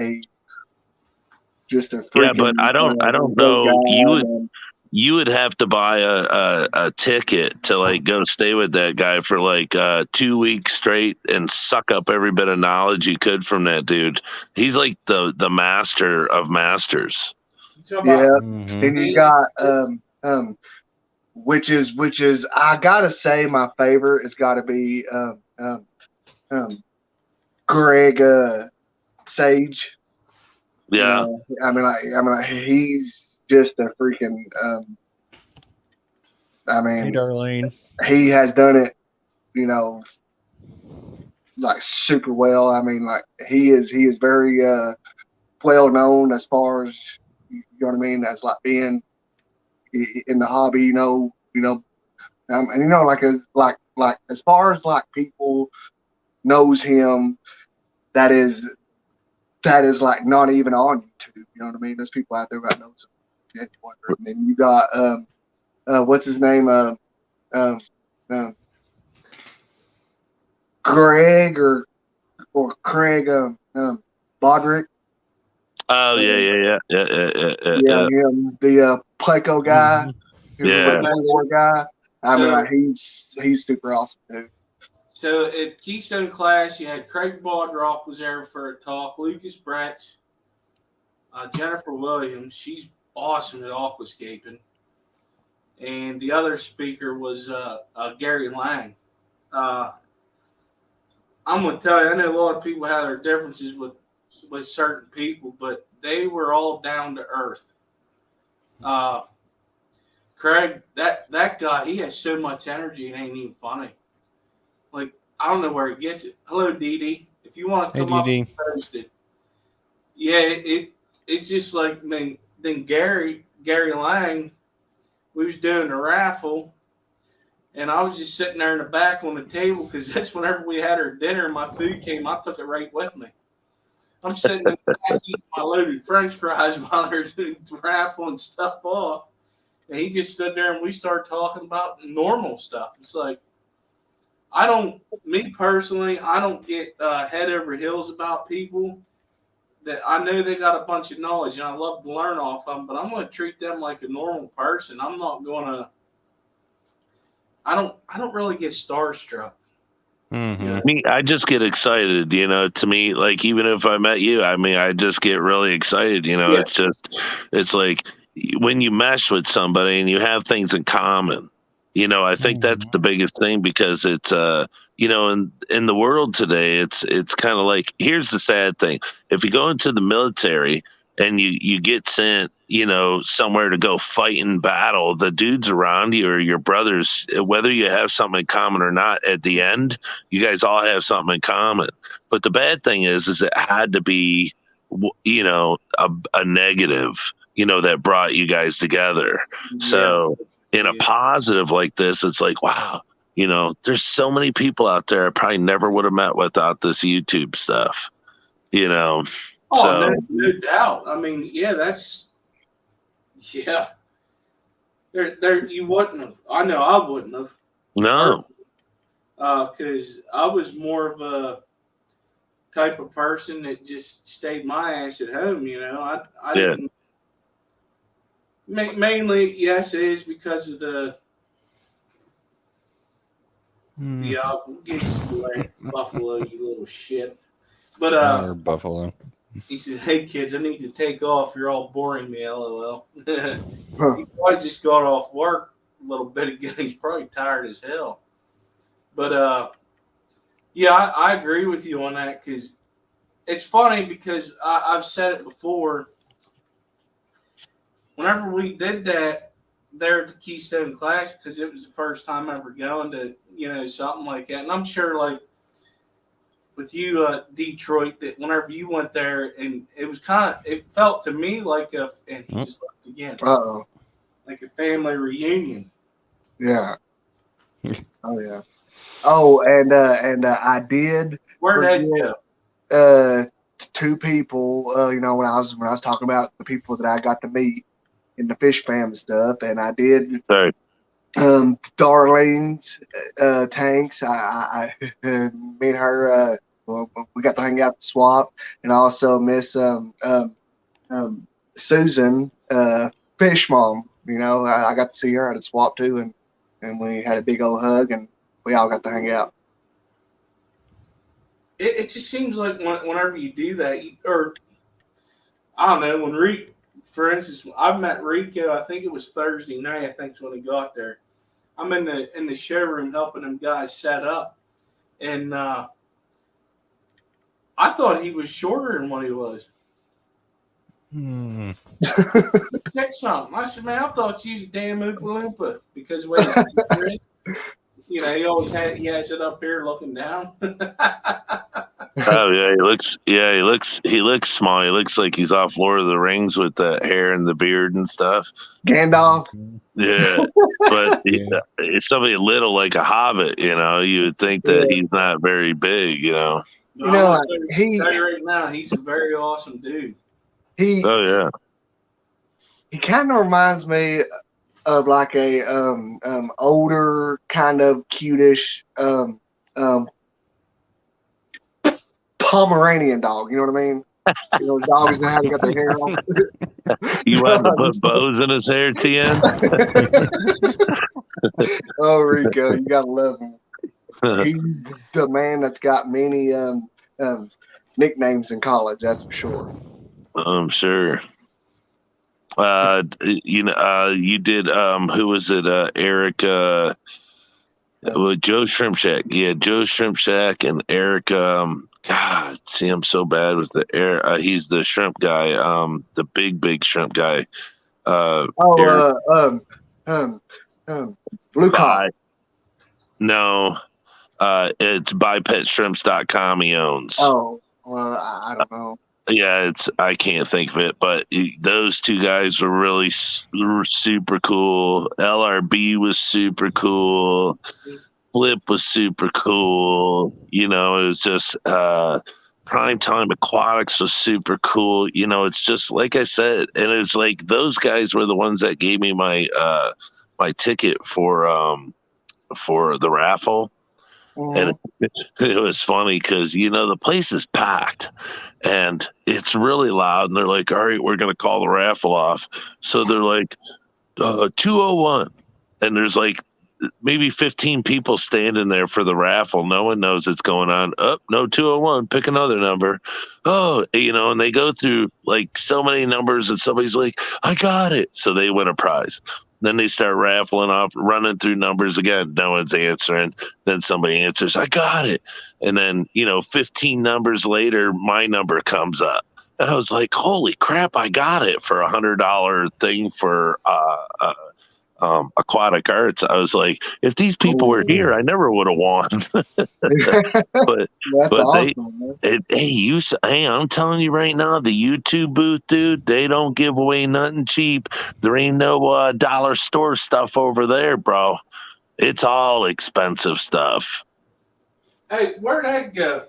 just a freaking, but I don't know. You would have to buy a ticket to like go stay with that guy for like 2 weeks straight and suck up every bit of knowledge you could from that dude. He's like the master of masters. Yeah. Then you got which is I gotta say my favorite has got to be Greg Sage. Yeah. I mean, he's just a freaking. Hey, Darlene. He has done it, like super well. I mean, like he is very well known as far as what I mean, as like being in the hobby. Like as far as like people knows him, that is like not even on YouTube. You know what I mean? There's people out there that knows him. And then you got what's his name? Greg or Craig Bodrick. Oh yeah. Him, the Pleco guy. Yeah. Guy. I mean, he's super awesome dude. So at Keystone class, you had Craig Baldrock was there for a talk, Lucas Bratz, Jennifer Williams, she's awesome at aquascaping, and the other speaker was Gary Lang. I'm going to tell you, I know a lot of people have their differences with certain people, but they were all down to earth. Craig, that guy, he has so much energy, it ain't even funny. Like, I don't know where he gets it. Hello, Dee Dee. If you want to come up and post it. Yeah, it's just like, then Gary Lang, we was doing the raffle, and I was just sitting there in the back on the table because that's whenever we had our dinner and my food came, I took it right with me. I'm sitting in the back eating my loaded French fries while they're doing the raffle and stuff off. And he just stood there and we started talking about normal stuff. It's like, me personally, I don't get head over heels about people that I know they got a bunch of knowledge and I love to learn off of them, but I'm going to treat them like a normal person. I'm not going to, I don't really get starstruck. Mm-hmm. Me, I just get excited, to me, like, even if I met you, I mean, I just get really excited, Yeah. It's like when you mesh with somebody and you have things in common, I think that's the biggest thing because it's, in the world today, it's kind of like, here's the sad thing. If you go into the military, and you get sent, somewhere to go fight in battle, the dudes around you or your brothers, whether you have something in common or not, at the end, you guys all have something in common. But the bad thing is it had to be, a negative, that brought you guys together. So in a positive like this, it's like, wow, there's so many people out there I probably never would have met without this YouTube stuff, Oh, so no doubt. I mean, There, you wouldn't have. I know I wouldn't have. no. Because I was more of a type of person that just stayed my ass at home. I didn't. Mainly, yes, it is because of the. Yeah, I'll get you away, Buffalo, you little shit. But Or Buffalo. he said, "Hey kids, I need to take off. You're all boring me, lol." He probably just got off work a little bit ago. He's probably tired as hell. But I agree with you on that because it's funny because I've said it before. Whenever we did that there at the Keystone Clash, because it was the first time ever going to something like that, and I'm sure like with you, Detroit, that whenever you went there, and it was it felt to me like and he just left again, like a family reunion. Yeah. Oh yeah. Oh, and I did. Where'd that go? Two people. When I was talking about the people that I got to meet in the fish fam and stuff, and I did. Sorry. Darlene's tanks. I me and her. We got to hang out at the swap, and also miss Susan, fish mom. I got to see her at a swap too, and we had a big old hug, and we all got to hang out. It just seems like whenever you do that, or I don't know, when for instance, I met Rico. I think it was Thursday night. I think is when he got there. I'm in the showroom helping them guys set up, and I thought he was shorter than what he was. Check something. I said, man, I thought you was a damn Oompa Loompa because of the way he's he has it up here looking down. Oh yeah, he looks small. He looks like he's off Lord of the Rings with the hair and the beard and stuff. Gandalf. Yeah, but it's somebody little like a hobbit. You would think that he's not very big. He right now he's a very awesome dude. He kind of reminds me of like a older kind of cutish Pomeranian dog. You know what I mean? Dogs that haven't got their hair on. You want to put bows in his hair, TN? Oh, Rico, you gotta love him. He's the man that's got many nicknames in college. That's for sure. I'm sure. You did. Who was it? Eric. Joe Shrimp Shack. Yeah, Joe Shrimp Shack and Eric. God, see, I'm so bad with the air. He's the shrimp guy. The big shrimp guy. Luca. No, it's bipetshrimps.com. He owns. Oh, well, I don't know. Yeah, I can't think of it, but those two guys were really super cool. LRB was super cool. Flip was super cool. It was just Primetime Aquatics was super cool. It's just like I said, and it's like those guys were the ones that gave me my my ticket for the raffle. And it was funny because the place is packed and it's really loud, and they're like, all right, we're gonna call the raffle off. So they're like 201, and there's like maybe 15 people standing there for the raffle. No one knows it's going on. Oh, no, 201, pick another number. Oh, and they go through like so many numbers, and somebody's like, I got it. So they win a prize. Then they start raffling off, running through numbers again. No one's answering. Then somebody answers, I got it. And then, 15 numbers later, my number comes up. And I was like, holy crap, I got it for $100 thing for aquatic arts. I was like, if these people were here, I never would have won. but That's but they, awesome, man. hey, I'm telling you right now, the YouTube booth, dude, they don't give away nothing cheap. There ain't no dollar store stuff over there, bro. It's all expensive stuff. Hey, where'd that go?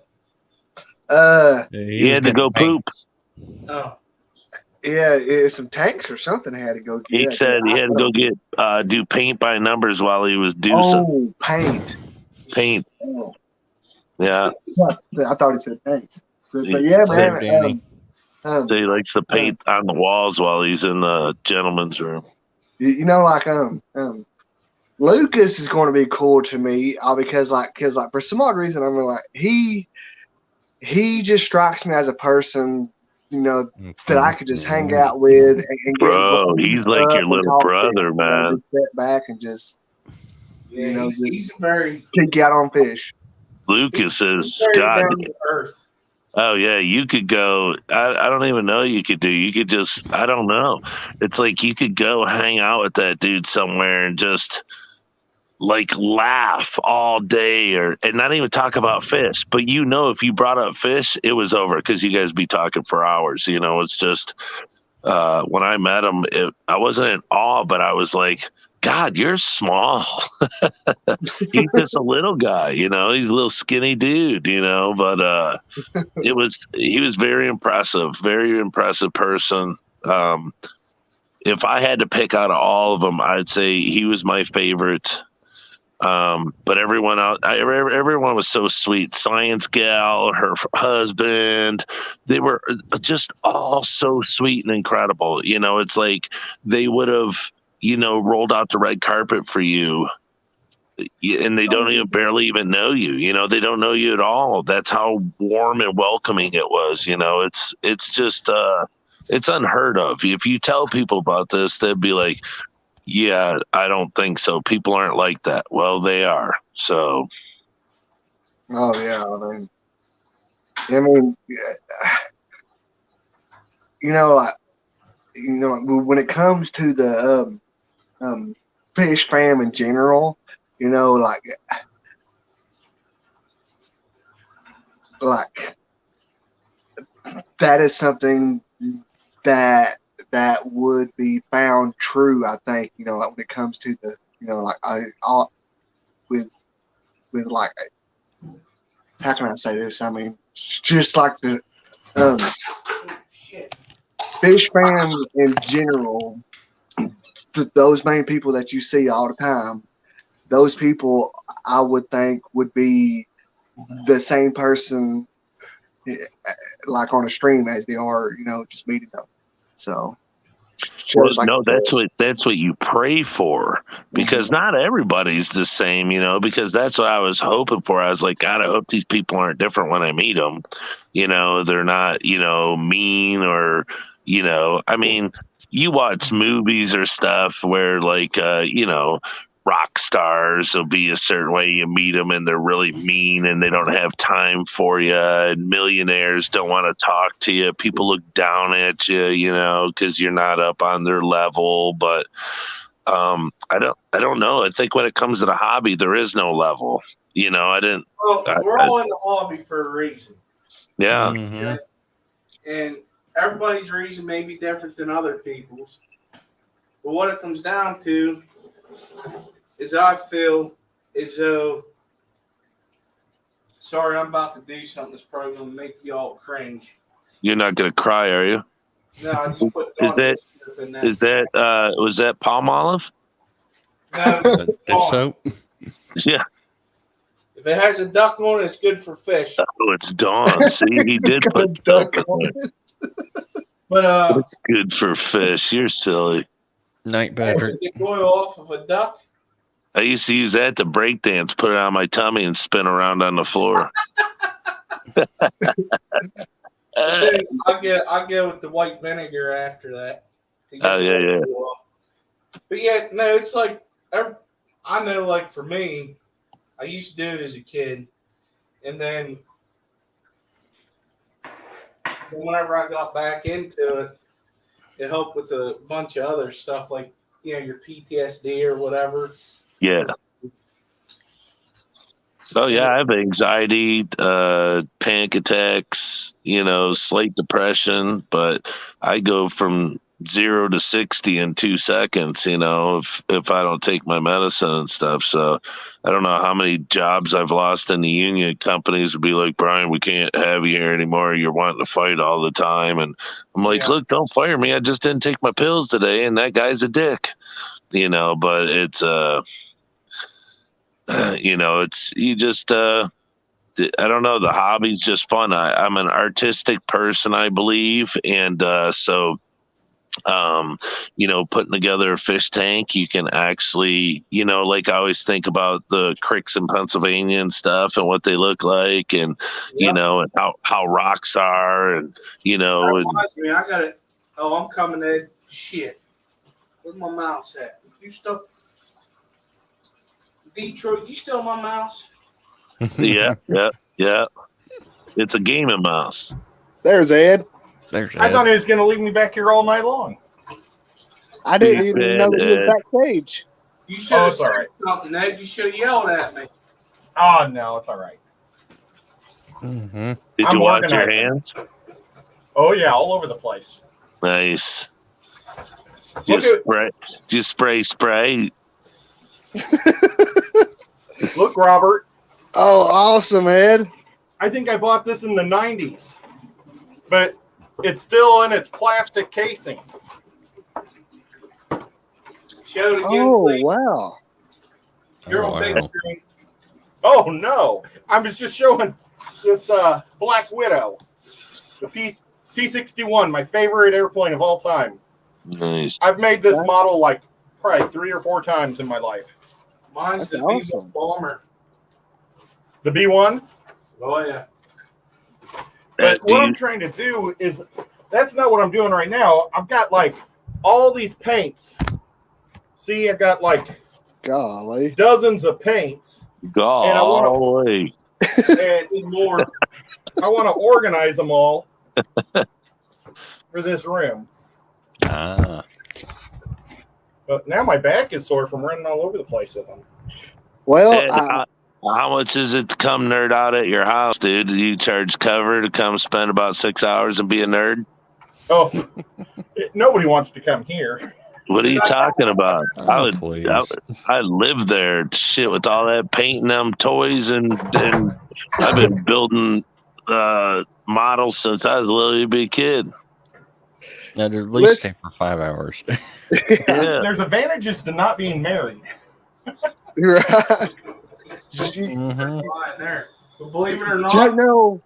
He had to go poop. Oh, Yeah, some tanks or something I had to go get. He said he had to go get do paint by numbers while he was deucing. Oh, paint. Paint. Oh. Yeah. I thought he said paint. But yeah, Same, man. Danny. So he likes to paint on the walls while he's in the gentleman's room. You know, like Lucas is going to be cool to me because for some odd reason I'm like he just strikes me as a person, you know, that I could just hang out with and get Bro, he's like your little brother, man. Just sit back and just yeah, you know, he's very kick out on fish. Lucas is very God. down to earth. Oh yeah, you could go. I don't even know. You could do. You could just. I don't know. It's like you could go hang out with that dude somewhere and just like laugh all day, and not even talk about fish. But you know, if you brought up fish, it was over because you guys be talking for hours. You know, it's just when I met him, I wasn't in awe, but I was like, God, you're small. He's just a little guy, you know. He's a little skinny dude, you know. But he was very impressive person. If I had to pick out of all of them, I'd say he was my favorite. But everyone was so sweet. Science gal, her husband, they were just all so sweet and incredible. You know, it's like they would have, you know, rolled out the red carpet for you, and they don't barely even know you. You know, they don't know you at all. That's how warm and welcoming it was. You know, it's just it's unheard of. If you tell people about this, they'd be like, yeah, I don't think so. People aren't like that. Well, they are. So. Oh yeah, I mean, you know, when it comes to the fish fam in general, you know, like that is something that would be found true. I think, you know, like when it comes to the, you know, like with like, how can I say this? I mean, just like the fish fans in general, those main people that you see all the time, those people I would think would be the same person like on a stream as they are, you know, just meeting them. So Well, no, that's what you pray for, because not everybody's the same, you know, because that's what I was hoping for. I was like, God, I hope these people aren't different when I meet them. You know, they're not, you know, mean or, you know, I mean, you watch movies or stuff where like, you know, rock stars will be a certain way. You meet them and they're really mean and they don't have time for you. And millionaires don't want to talk to you. People look down at you, you know, because you're not up on their level. But I don't know. I think when it comes to the hobby, there is no level. You know, Well, we're all in the hobby for a reason. Yeah. Mm-hmm. And everybody's reason may be different than other people's. But what it comes down to is I feel as though, sorry, I'm about to do something that's probably going to make you all cringe. You're not going to cry, are you? No, I just put Was that palm olive? No, Dish soap. Yeah. if it has a duck on it, it's good for fish. Oh, it's Dawn. See, he did put duck on it. But It's good for fish. You're silly. Night Patrick. the oil off of a duck. I used to use that to break dance, put it on my tummy, and spin around on the floor. I'll go with the white vinegar after that. Oh, yeah. But yeah, no, it's like I know, like for me, I used to do it as a kid, and then And whenever I got back into it, it helped with a bunch of other stuff like, your PTSD or whatever. Yeah. Oh yeah, I have anxiety, panic attacks, slight depression, but I go from 0 to 60 in 2 seconds, if I don't take my medicine and stuff. So I don't know how many jobs I've lost in the union. Companies would be like, Brian, we can't have you here anymore. You're wanting to fight all the time. And I'm like, look, don't fire me. I just didn't take my pills today, and that guy's a dick. But it's it's you just I don't know, the hobby's just fun. I'm an artistic person, I believe, and so putting together a fish tank, you can actually, like I always think about the creeks in Pennsylvania and stuff and what they look like, and and how rocks are, and That reminds me, I got it. Oh, I'm coming in. Shit, where's my mouse at? You still Detroit? You still my mouse? yeah. It's a gaming mouse. There's Ed. I thought he was going to leave me back here all night long. I didn't even know he was backstage. You should have said right. something, Ed. You should have yelled at me. Oh, no, it's all right. Mm-hmm. Did you wash your hands? Oh, yeah, all over the place. Nice. Just spray. Look, Robert. Oh, awesome, Ed. I think I bought this in the 90s, but it's still in its plastic casing. Show it again, Oh, please. wow. You're on big screen. Oh, no. I was just showing this Black Widow, the P-61, my favorite airplane of all time. Nice. I've made this model like probably 3 or 4 times in my life. Mine's the awesome. B1 bomber. The B1? Oh, yeah. But what I'm trying to do is, that's not what I'm doing right now. I've got like all these paints. See, I've got like dozens of paints. Golly. And more. I want to organize them all for this room. Ah. But now my back is sore from running all over the place with them. Well, Ed, how much is it to come nerd out at your house, dude? Do you charge cover to come spend about 6 hours and be a nerd? Oh, nobody wants to come here. What are you talking about? Oh, please. I live there, shit, with all that painting them toys, and I've been building models since I was a little bitty kid. At least stay for 5 hours. Yeah. There's advantages to not being married. right. Mm-hmm. There. But believe it or not, Well,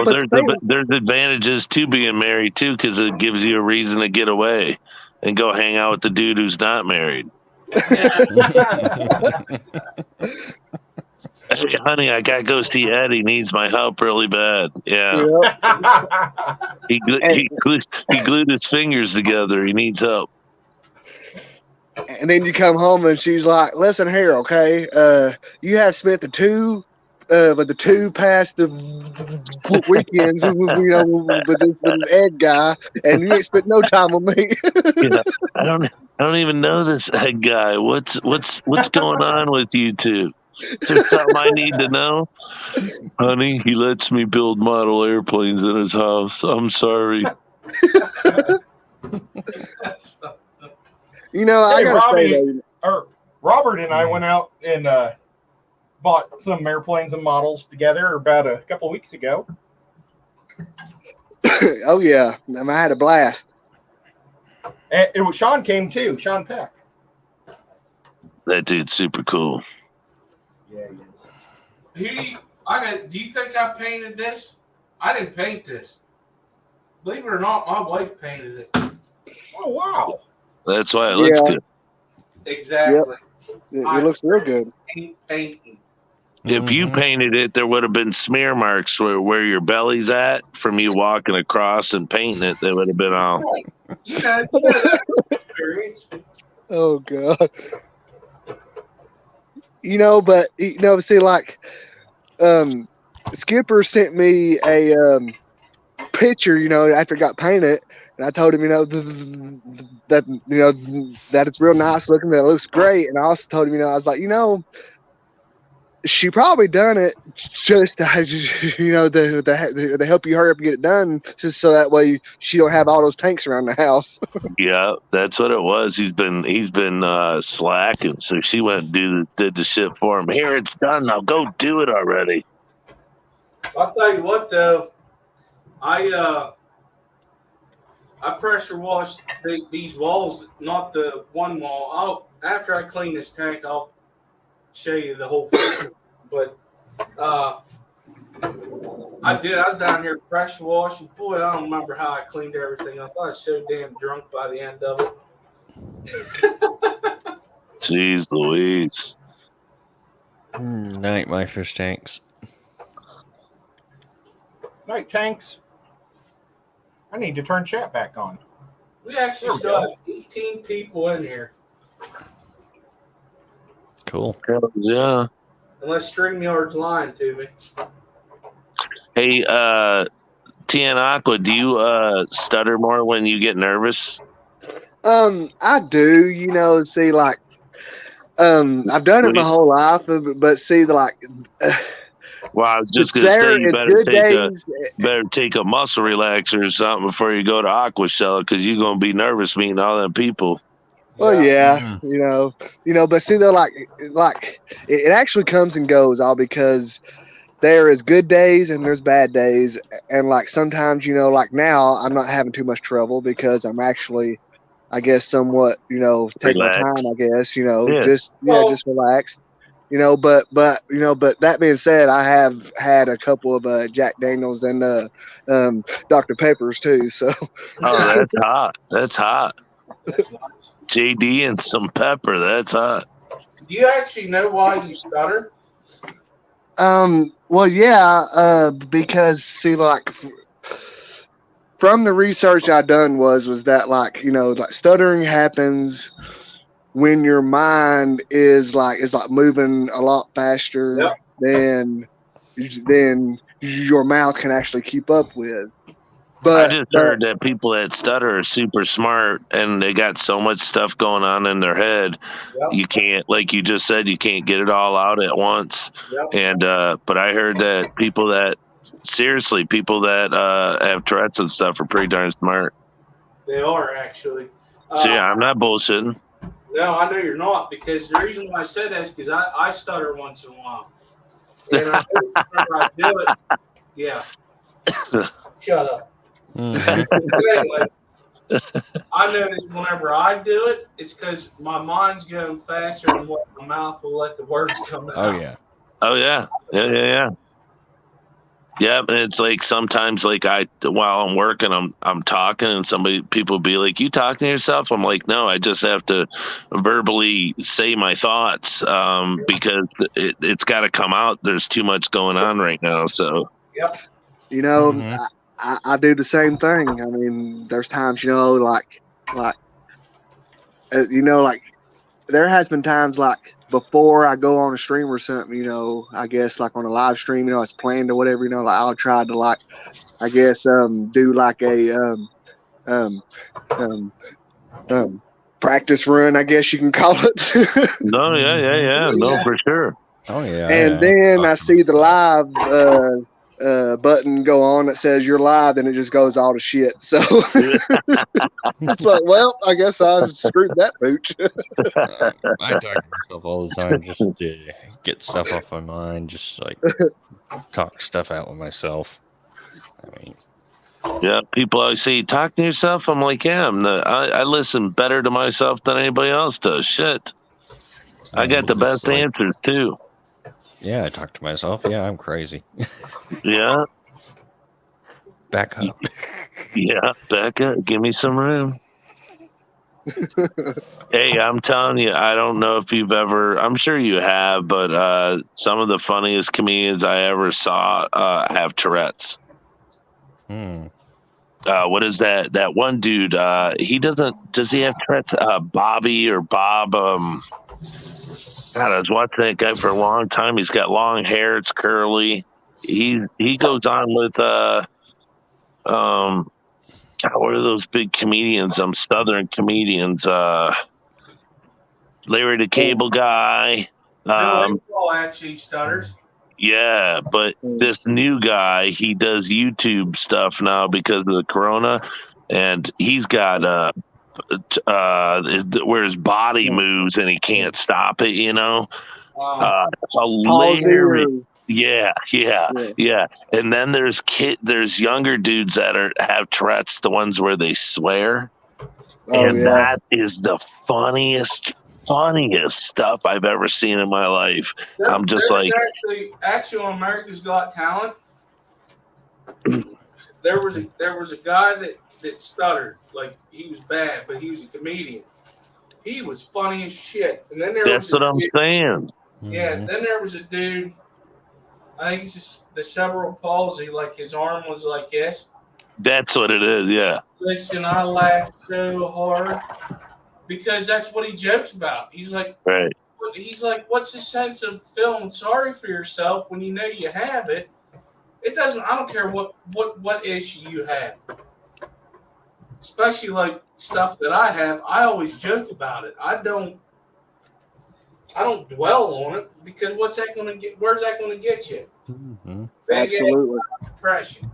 but there's advantages to being married too, because it gives you a reason to get away and go hang out with the dude who's not married. Hey, honey, I gotta go see Ed. He needs my help really bad. Yeah. He glued his fingers together. He needs help. And then you come home and she's like, "Listen here, okay? You have spent the 2 past the weekends with this Ed guy, and you ain't spent no time with me." Yeah, I don't even know this Ed guy. What's going on with you two? Is there something I need to know? Honey, he lets me build model airplanes in his house. I'm sorry. I gotta say that. Robert and I went out and bought some airplanes and models together about a couple of weeks ago. Oh yeah, I had a blast. And Sean came too. Sean Peck. That dude's super cool. Yeah, he is. Do you think I painted this? I didn't paint this. Believe it or not, my wife painted it. Oh wow! That's why it looks good. Exactly. Yep. It looks real good. Painting. If you painted it, there would have been smear marks where your belly's at from you walking across and painting it. They would have been all. You know that experience. Oh god. See, like, Skipper sent me a picture, after it got painted, and I told him, that that it's real nice looking, that it looks great, and I also told him, I was like, she probably done it just to, to help you hurry up and get it done, just so that way she don't have all those tanks around the house. Yeah, that's what it was. He's been slacking, so she went and did the shit for him. Here, it's done now. Go do it already. I'll tell you what, though, I pressure washed these walls, not the one wall. After I clean this tank, I'll show you the whole thing. But I was down here pressure washing. Boy, I don't remember how I cleaned everything up. I was so damn drunk by the end of it. Jeez Louise. Night, my fish tanks. Night, tanks. I need to turn chat back on. We actually still have 18 people in here. Cool. Yeah. Unless StreamYard's lying to me. Hey, Tian Aqua, do you stutter more when you get nervous? I do, see, like, I've done it my whole life, but see, like, well, I was just gonna say you better take a muscle relaxer or something before you go to Aquashella, because you're gonna be nervous meeting all them people. Well, yeah, but see, though, like it actually comes and goes, all because there is good days and there's bad days, and like sometimes, like now I'm not having too much trouble because I'm actually, I guess, somewhat, take my time, I guess, just relaxed, but that being said, I have had a couple of Jack Daniels and Dr. Peppers too, so. Oh, that's hot. That's hot. That's nice. JD and some pepper. That's hot. Do you actually know why you stutter? Well, yeah, because see, like from the research I done was that like, like stuttering happens when your mind is moving a lot faster than your mouth can actually keep up with. But I just heard that people that stutter are super smart and they got so much stuff going on in their head. Yep. You can't, like you just said, you can't get it all out at once. Yep. And but I heard that people that have Tourette's and stuff are pretty darn smart. They are, actually. So yeah, I'm not bullshitting. No, I know you're not, because the reason why I said that is because I stutter once in a while. And I whenever I do it, yeah. Shut up. Anyway, I notice whenever I do it, it's because my mind's going faster than what my mouth will let the words come out. Oh yeah. Oh yeah. Yeah. Yeah, and it's like sometimes, like while I'm working, I'm talking, and people be like, "You talking to yourself?" I'm like, "No, I just have to verbally say my thoughts because it's got to come out. There's too much going on right now." So, yep. I do the same thing. I mean, there's times, like there has been times like before I go on a stream or something, I guess like on a live stream, it's planned or whatever, like I'll try to like, I guess, do like a, practice run, I guess you can call it. No, yeah. No, for sure. Oh yeah. And then I see the live, button go on that says you're live, and it just goes all to shit. So it's like, well, I guess I screwed that pooch. I talk to myself all the time just to get stuff off my mind, just like talk stuff out with myself. I mean, yeah, people always say, "Talk to yourself." I'm like, yeah, I listen better to myself than anybody else does. Shit, I got the best answers too. Yeah, I talk to myself. Yeah, I'm crazy. Yeah. Back up. Yeah, back up. Give me some room. Hey, I'm telling you, I don't know if you've ever, I'm sure you have, but some of the funniest comedians I ever saw have Tourette's. What is that? That one dude, does he have Tourette's? Bobby or Bob, God, I was watching that guy for a long time. He's got long hair. It's curly. He goes on with What are those big comedians? Southern comedians. Larry the Cable Guy. Bill Engvall actually stutters. Yeah, but this new guy, he does YouTube stuff now because of the corona, and he's got where his body moves and he can't stop it. Hilarious. Yeah. And then there's younger dudes that have Tourette's, the ones where they swear, and that is the funniest stuff I've ever seen in my life. I'm just like, actually on America's Got Talent, there was a guy that stuttered, like he was bad, but he was a comedian. He was funny as shit. And then that's what I'm saying. Yeah, and then there was a dude, I think he's just the cerebral palsy, like his arm was like this. That's what it is, yeah. Listen, I laughed so hard because that's what he jokes about. He's like, right. What's the sense of feeling sorry for yourself when you know you have it? It doesn't. I don't care what issue you have, especially like stuff that I have. I always joke about it. I don't dwell on it because what's that going to get? Where's that going to get you? Mm-hmm. Absolutely. Depression.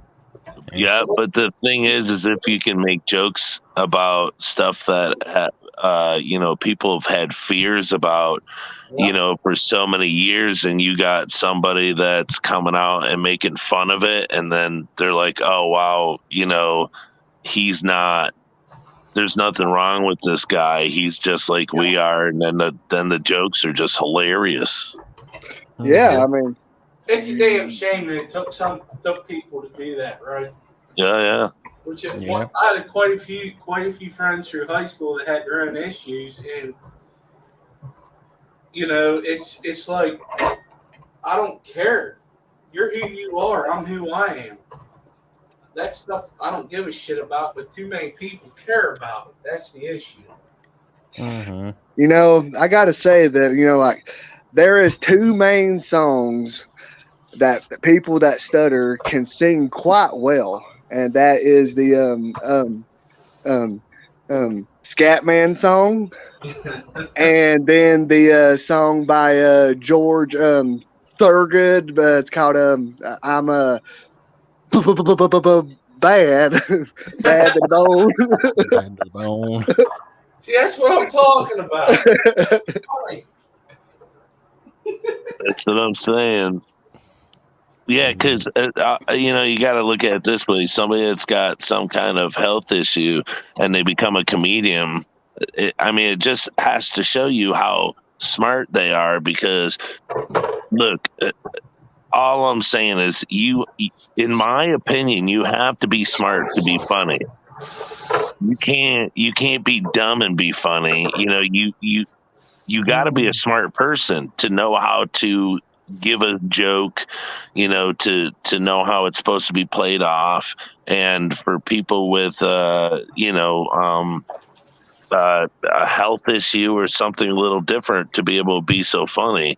Yeah, but the thing is if you can make jokes about stuff that people have had fears about, for so many years, and you got somebody that's coming out and making fun of it, and then they're like, oh wow, he's not. There's nothing wrong with this guy. He's just like we are, and then the jokes are just hilarious. Yeah, I mean, it's a damn shame that it took people to do that, right? Yeah. I had quite a few friends through high school that had their own issues, and it's like I don't care. You're who you are. I'm who I am. That stuff I don't give a shit about, but too many people care about it. That's the issue. Mm-hmm. I got to say that there is two main songs that people that stutter can sing quite well, and that is the Scatman song, and then the song by George Thorogood. It's called I'm a bad to the bone. Bad to the bone. See, that's what I'm talking about. That's what I'm saying. Yeah, because you got to look at it this way: somebody that's got some kind of health issue and they become a comedian. It just has to show you how smart they are. Because look, all I'm saying is, in my opinion, you have to be smart to be funny. You can't be dumb and be funny. You got to be a smart person to know how to give a joke, to know how it's supposed to be played off. And for people with, a health issue or something a little different to be able to be so funny,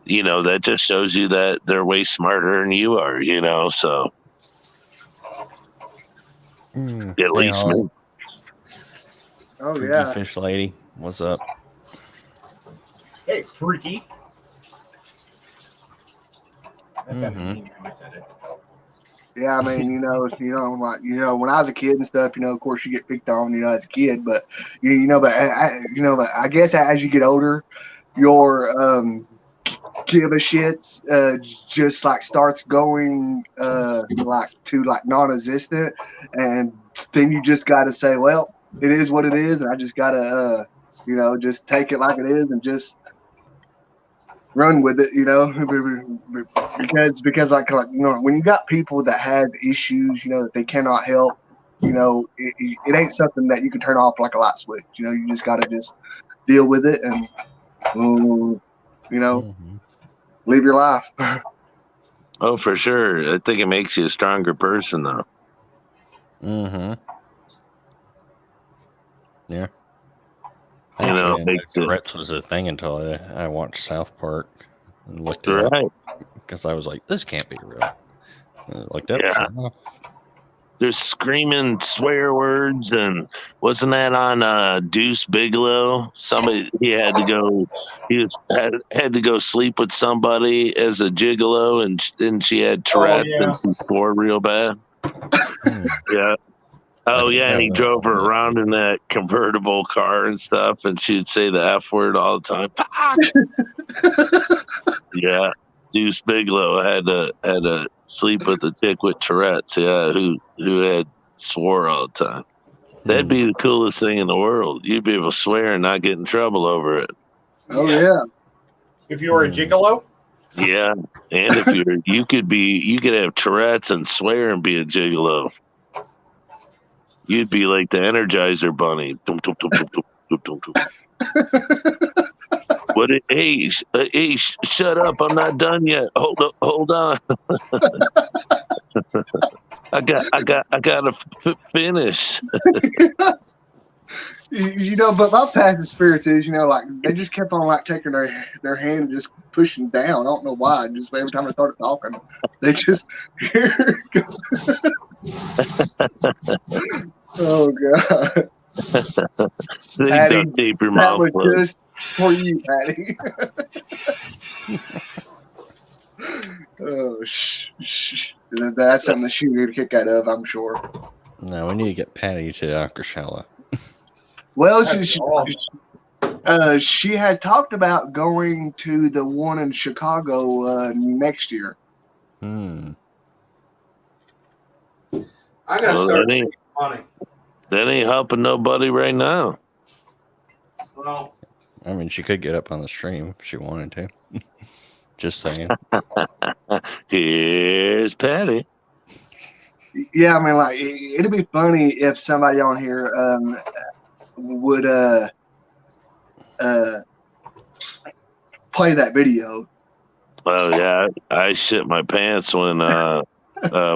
that just shows you that they're way smarter than you are, so at least me. Oh, yeah. Fish lady, what's up? Hey, freaky. That's Mhm. I said it. Yeah, I mean, when I was a kid and stuff, of course you get picked on, as a kid, but but I guess as you get older, your give a shits just like starts going to non-existent, and then you just got to say, well, it is what it is, and I just got to just take it like it is and just run with it, because when you got people that have issues, that they cannot help, it ain't something that you can turn off like a light switch. You just got to just deal with it and live your life. Oh, for sure. I think it makes you a stronger person, though. Yeah. It makes it. Tourette's was a thing until I watched South Park and looked it Right. up because I was like, this can't be real. And I looked up. Yeah. So, they're screaming swear words, and wasn't that on Deuce Bigelow? Somebody he had to go, had to go sleep with somebody as a gigolo, and she had Tourette's yeah. and she swore real bad. Yeah. I Oh didn't yeah, and know he that. drove her around in that convertible car and stuff, and she'd say the F word all the time. Fuck! Yeah, Deuce Bigelow had to sleep with a chick with Tourette's. Yeah, who had swore all the time. That'd be the coolest thing in the world. You'd be able to swear and not get in trouble over it. Oh yeah. If you were a gigolo, Yeah, and if you could have Tourette's and swear and be a gigolo. You'd be like the Energizer Bunny. Dum, dum, dum, dum, dum, dum, dum, dum. What? Hey, shut up! I'm not done yet. Hold on. I gotta finish. You know, but my passive spirits is, you know, like they just kept on like taking their hand and just pushing down. I don't know why. Just every time I started talking, they just oh god. They Patty, duct tape your that mouth was closed. just for you, Patty. Oh, shh. That's something that she would get a kick out of, I'm sure. No, we need to get Patty to Coachella. Well, That'd be awesome. she has talked about going to the one in Chicago next year. I gotta Well, start that saving ain't- money. That ain't helping nobody right now. Well, I mean, she could get up on the stream if she wanted to. Just saying. Here's Patty. Yeah, I mean, like it'd be funny if somebody on here would play that video. Well, yeah, I shit my pants when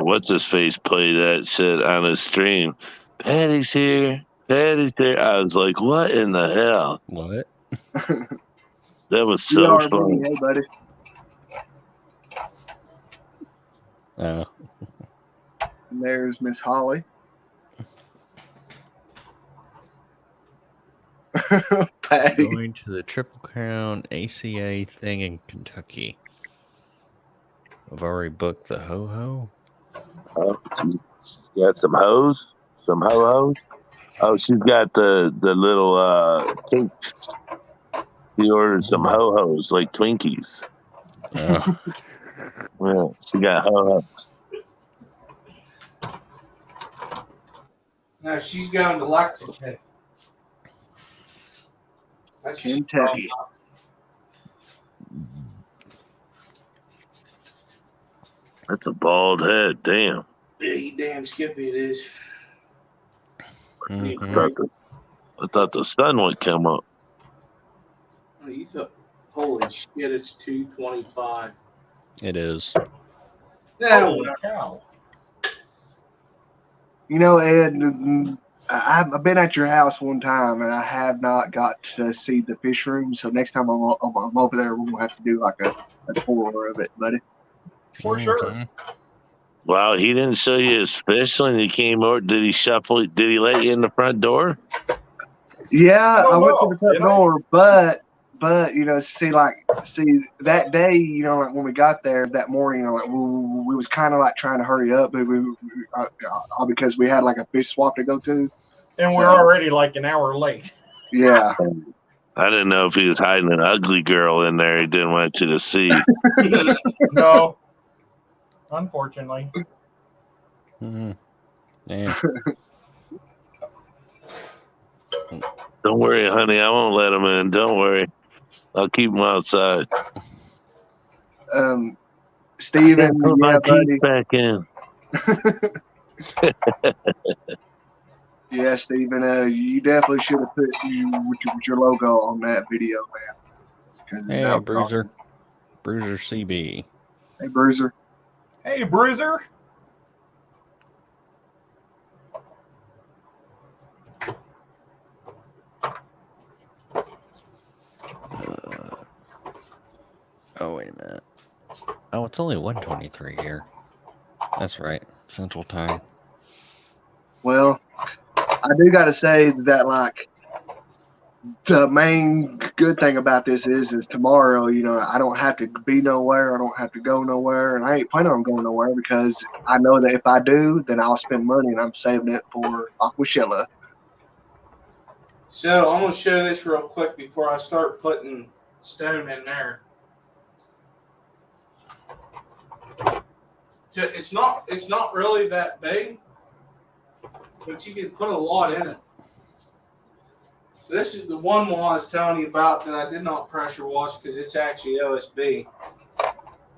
what's his face played that shit on his stream. Patty's here. Patty's here. I was like, what in the hell? What? That was so CRB, funny. hey buddy. Oh. And there's Miss Holly. Patty. Going to the Triple Crown ACA thing in Kentucky. I've already booked the ho-ho. Oh, she's got some hoes, some ho-hos. Oh, she's got the little cakes. She ordered some ho-hos, like Twinkies. Oh. Yeah, she got ho-hos. now she's going to Lexington. That's what she's Kentucky. talking That's a bald head. Damn. about. Big damn Skippy it is. Mhm. I thought the sun would come up. Oh, you thought, holy shit, it's 2:25. It is. Yeah, Holy cow. You know, Ed, I've been at your house one time and I have not got to see the fish room. So next time I'm over there, we're gonna have to do like a tour of it, buddy. For sure. Mhm. Wow, he didn't show you his fish when he came over. Did he shuffle? Did he let you in the front door? Yeah, Oh, I went to wow. the front Did I? door, but you know, see that day, you know, like when we got there that morning, you know, like we was kind of like trying to hurry up, but because we had like a fish swap to go to. And we're So- already like an hour late. Yeah, I didn't know if he was hiding an ugly girl in there he didn't want you to see. No. Unfortunately. Mhm. Yeah. Don't worry, honey. I won't let him in. Don't worry. I'll keep him outside. Steven, Put my yeah, buddy. teeth back in. Yeah, Steven, you definitely should have put with your logo on that video, man. 'Cause Hey, that was Bruiser. awesome. Bruiser CB. Hey, Bruiser. Hey, Bruiser. Oh, wait a minute. Oh, it's only 1:23 here. That's right. Central Time. Well, I do got to say that, like, the main good thing about this is tomorrow, I don't have to be nowhere. I don't have to go nowhere. And I ain't planning on going nowhere because I know that if I do, then I'll spend money and I'm saving it for Aquashella. So I'm going to show this real quick before I start putting stone in there. So it's not really that big, but you can put a lot in it. So this is the one I was telling you about that I did not pressure wash because it's actually OSB.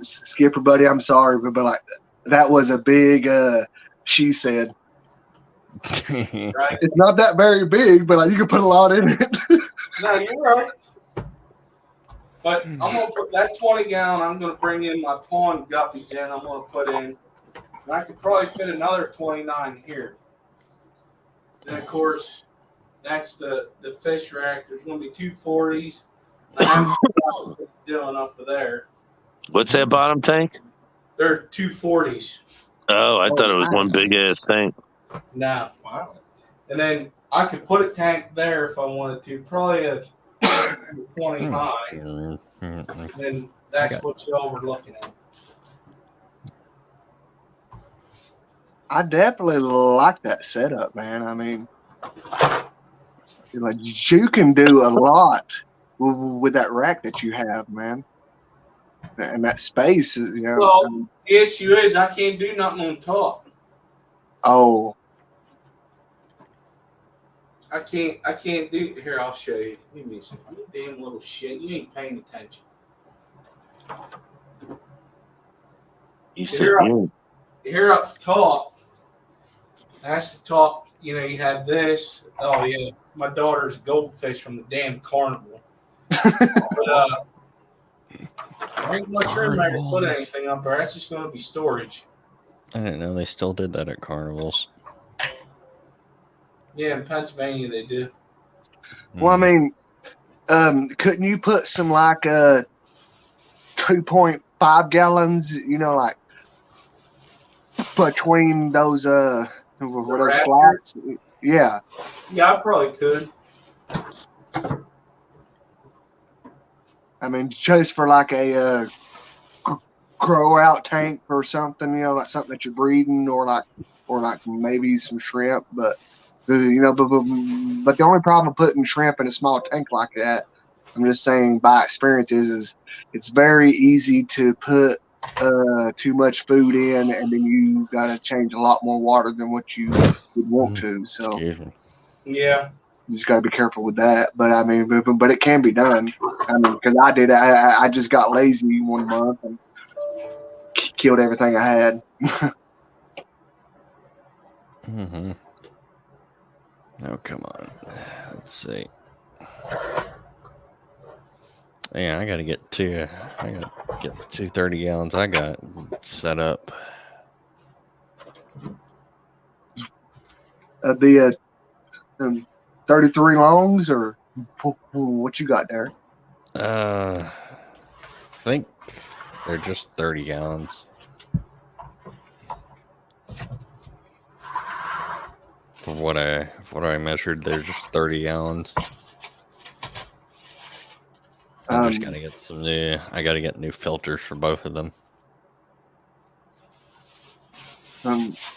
Skipper buddy, I'm sorry, but like that was a big she said. Right? It's not that very big, but like, you can put a lot in it. No, you're right. But I'm gonna put that 20 gallon. I'm gonna bring in my pond guppies in. I'm gonna put in, and I could probably fit another 29 here. Then of course, that's the fish rack. There's gonna be 2 40s. I have doing up to there. What's that bottom tank? They're 2 40s. Oh, I thought it was one big ass tank. No. Wow. And then I could put a tank there if I wanted to. Probably a 20 high. And that's what y'all were looking at. I definitely like that setup, man. I mean, like you can do a lot with that rack that you have, man. And that space is, Well, the issue is I can't do nothing on top. Oh. I can't do. Here, I'll show you. Give me a second. You damn little shit. You ain't paying attention. Here up top, that's the top. You have this. Oh, yeah. My daughter's goldfish from the damn carnival. But, there ain't much room there to put anything up there. That's just going to be storage. I didn't know they still did that at carnivals. Yeah, in Pennsylvania they do. Well, I mean, couldn't you put some like 2.5 gallons, like between those those slots? Yeah. Yeah, I probably could. I mean, just for like a grow out tank or something, like something that you're breeding, or like maybe some shrimp, but. But the only problem with putting shrimp in a small tank like that, I'm just saying by experience, is it's very easy to put too much food in, and then you got to change a lot more water than what you would want to. So yeah, you just got to be careful with that. But I mean, but it can be done. I mean, because I did, I just got lazy one month and killed everything I had. Mm-hmm. Oh, come on. Let's see. Yeah, I gotta get 2 30 gallons I got set up. The 33 longs, or what you got there? I think they're just 30 gallons. For what I measured, they're just 30 gallons. I just gotta get some new. I gotta get new filters for both of them.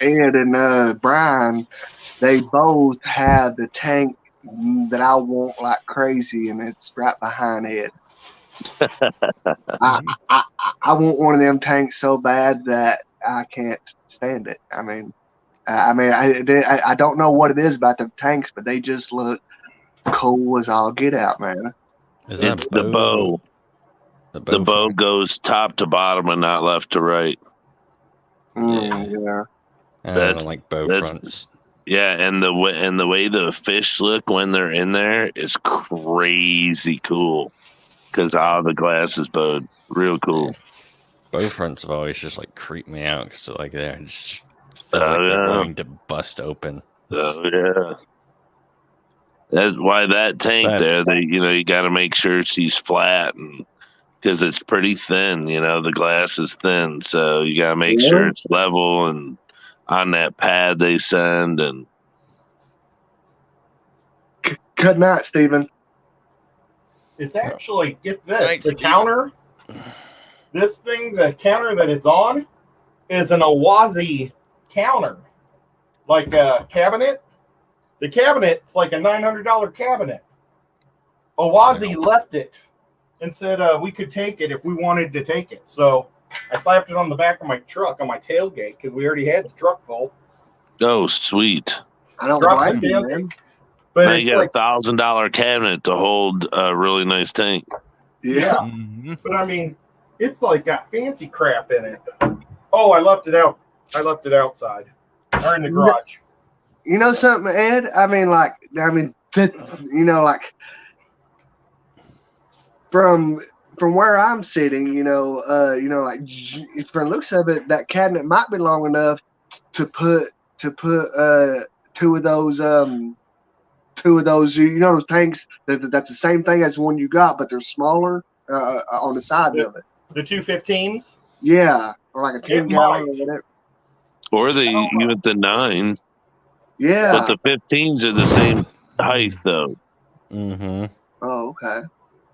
Ed and Brian, they both have the tank that I want like crazy, and it's right behind Ed. I want one of them tanks so bad that I can't stand it. I don't know what it is about the tanks, but they just look cool as all get out, man. It's the bow. The bow goes top to bottom and not left to right. Yeah. I don't like bow fronts. Yeah, and the way the fish look when they're in there is crazy cool. Because all the glass is bowed, real cool. Bow fronts have always just like creeped me out because like they're just. Feel like they're going to bust open. Oh yeah, that's why that tank there. You got to make sure she's flat, and because it's pretty thin. The glass is thin, so you got to make sure it's level and on that pad they send. And Good night, Stephen. It's actually, get this, Thanks, the Steve. counter, this thing, the counter that it's on is an Awazi counter, like a cabinet. The cabinet's like a $900 cabinet. Awazi left it and said we could take it if we wanted to take it. So I slapped it on the back of my truck on my tailgate because we already had the truck full. Oh, sweet. I don't Drop blame the you, tailgate. man. But Now it's you got like, a $1,000 cabinet to hold a really nice tank. Yeah. Mhm. but I mean, it's like got fancy crap in it. Oh, I left it out. I left it outside or in the garage. You know something, Ed? From where I'm sitting, like from the looks of it, that cabinet might be long enough to put two of those those tanks that's the same thing as the one you got, but they're smaller on the sides of it. The 215s. Yeah, or like a 10-gallon or might. whatever. Or even the 9s. Yeah. But the 15s are the same height though. Mm-hmm. Oh, okay.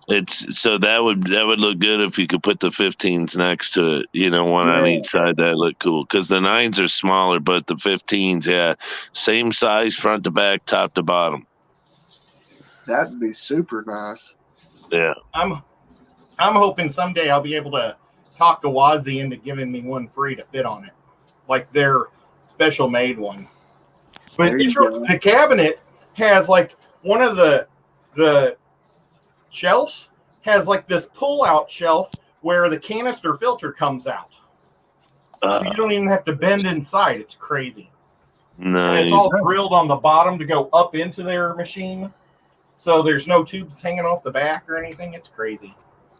It's so that would look good if you could put the 15s next to it, one on Yeah. each side. That look cool because the 9s are smaller, but the 15s, yeah, same size front to back, top to bottom. That'd be super nice. Yeah. I'm hoping someday I'll be able to talk to Wazi into giving me one free to fit on it, like their special made one. But There you the cabinet has like one of the shelves has like this pull-out shelf where the canister filter comes out. So you don't even have to bend inside. It's crazy. And Nice. it's all drilled on the bottom to go up into their machine. So there's no tubes hanging off the back or anything. It's crazy.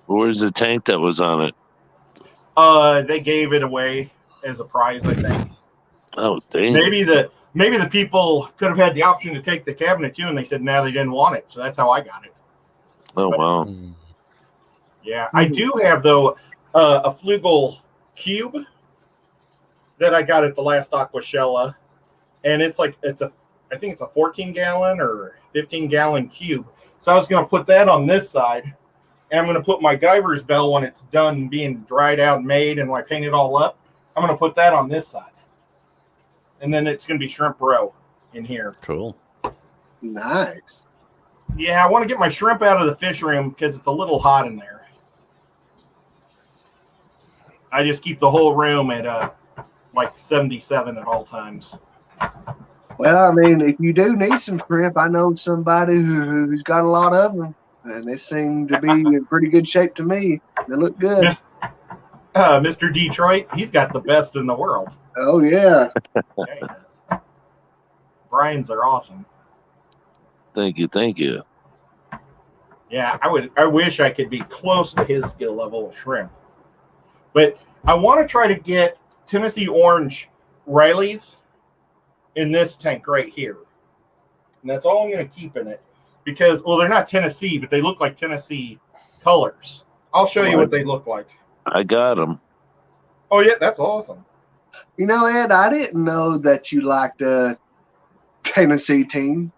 Where's the tank that was on it? They gave it away as a prize, I think. Oh, dang. Maybe the people could have had the option to take the cabinet too, and they said no, they didn't want it. So that's how I got it. Oh, wow. Yeah, I do have though a Flugel cube that I got at the last Aquashella, and I think it's a 14-gallon or 15-gallon cube. So I was going to put that on this side, and I'm going to put my Guyver's bell when it's done being dried out and made, and when I paint it all up, I'm going to put that on this side, and then it's going to be shrimp roe in here. Cool. Nice. Yeah, I want to get my shrimp out of the fish room because it's a little hot in there. I just keep the whole room at like 77 at all times. Well, I mean, if you do need some shrimp, I know somebody who's got a lot of them, and they seem to be in pretty good shape to me. They look good. Mr. Detroit, he's got the best in the world. Oh, yeah. Yeah, he does. Brian's are awesome. Thank you. Yeah, I wish I could be close to his skill level of shrimp. But I want to try to get Tennessee Orange Rileys in this tank right here. And that's all I'm going to keep in it. Because, well, they're not Tennessee, but they look like Tennessee colors. I'll show you what they look like. I got them. Oh, yeah, that's awesome. You know, Ed, I didn't know that you liked a Tennessee team.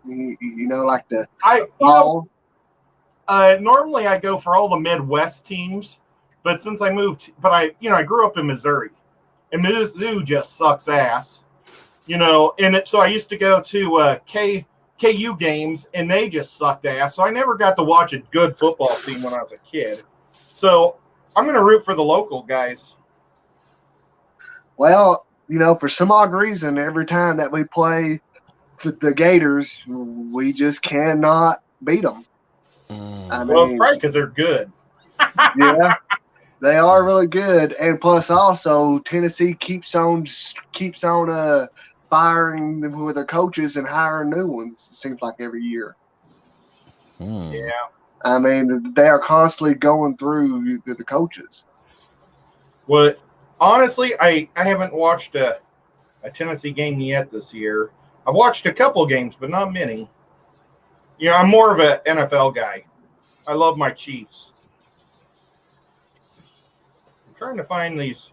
You know, like the ball. Normally I go for all the Midwest teams, but since I moved, I grew up in Missouri, and Mizzou just sucks ass, so I used to go to KU games, and they just sucked ass. So I never got to watch a good football team when I was a kid. So I'm going to root for the local guys. Well, for some odd reason, every time that we play the Gators, we just cannot beat them. I mean, Well, it's probably because they're good. Yeah, they are really good, and plus also Tennessee keeps on firing them with their coaches and hiring new ones. It seems like every year. Yeah. I mean, they are constantly going through the coaches. Well, honestly, I haven't watched a Tennessee game yet this year. I've watched a couple games, but not many. I'm more of an NFL guy. I love my Chiefs. I'm trying to find these.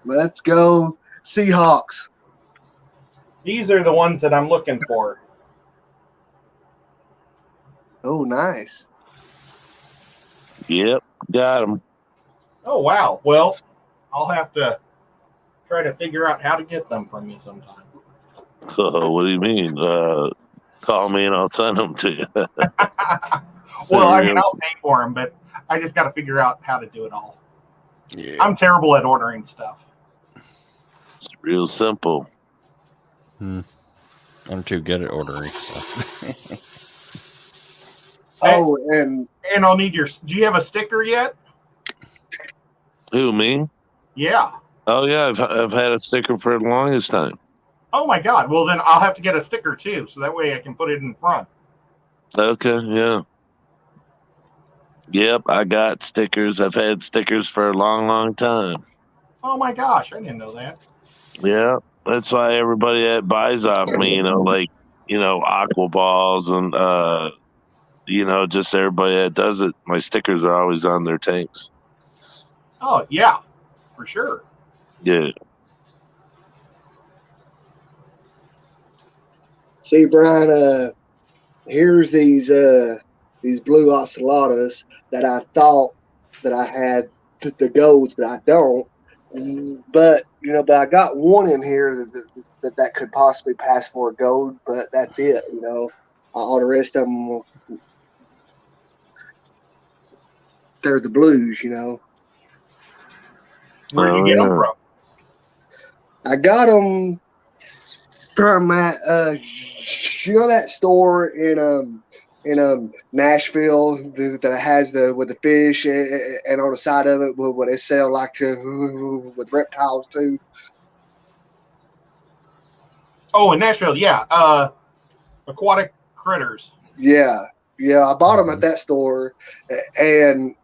Let's go Seahawks. These are the ones that I'm looking for. Oh, nice. Yep, got him. Oh wow. Well, I'll have to try to figure out how to get them from you sometime. So, what do you mean? Call me and I'll send them to you. Well, I mean, I'll pay for them, but I just got to figure out how to do it all. Yeah. I'm terrible at ordering stuff. It's real simple. I'm too good at ordering stuff. Oh, and And I'll need your. Do you have a sticker yet? Who, me? Yeah. Oh, yeah, I've had a sticker for the longest time. Oh my God. Well, then I'll have to get a sticker too, so that way I can put it in front. Okay, yeah. Yep, I got stickers. I've had stickers for a long, long time. Oh my gosh, I didn't know that. Yeah, that's why everybody that buys off me, like, aqua balls and, just everybody that does it, my stickers are always on their tanks. Oh yeah, for sure. Yeah. see, Brian, here's these blue ocelotas that I thought that I had the golds, but I don't. But but I got one in here that could possibly pass for a gold, but that's it. All the rest of them, they're the blues. Where'd you get them from? I got them from that that store in Nashville that has with the fish and on the side of it what they sell like with reptiles too. Oh, in Nashville, yeah. Aquatic critters. Yeah, I bought them at that store, and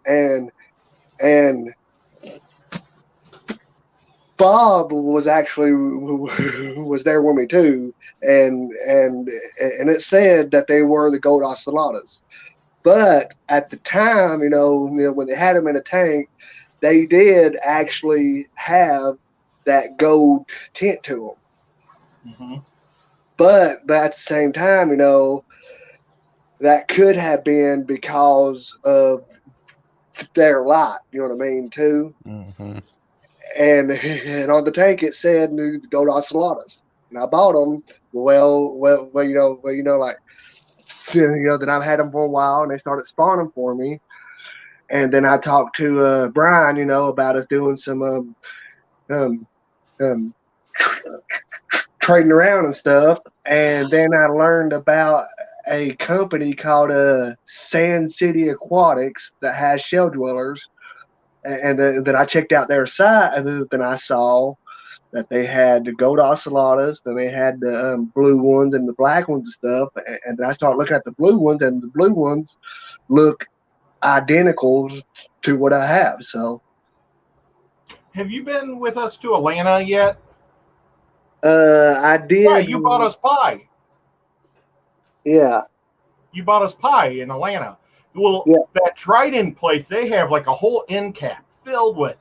Bob was actually was there with me too, and it said that they were the gold ocelotas. But at the time, when they had them in a tank, they did actually have that gold tint to them. Mm-hmm. But at the same time, that could have been because of their light. You know what I mean, too. Mm-hmm. And on the tank it said gold ocelotas, and I bought them. Like that I've had them for a while, and they started spawning for me. And then I talked to Brian, about us doing some trading around and stuff. And then I learned about a company called Sand City Aquatics that has shell dwellers. And then I checked out their site, and then I saw that they had the gold ocelotas, then they had the blue ones and the black ones and stuff. And then I started looking at the blue ones, and the blue ones look identical to what I have. So, have you been with us to Atlanta yet? I did. Yeah, you bought us pie. Yeah. You bought us pie in Atlanta. Well, yeah. That Trident place, they have like a whole end cap filled with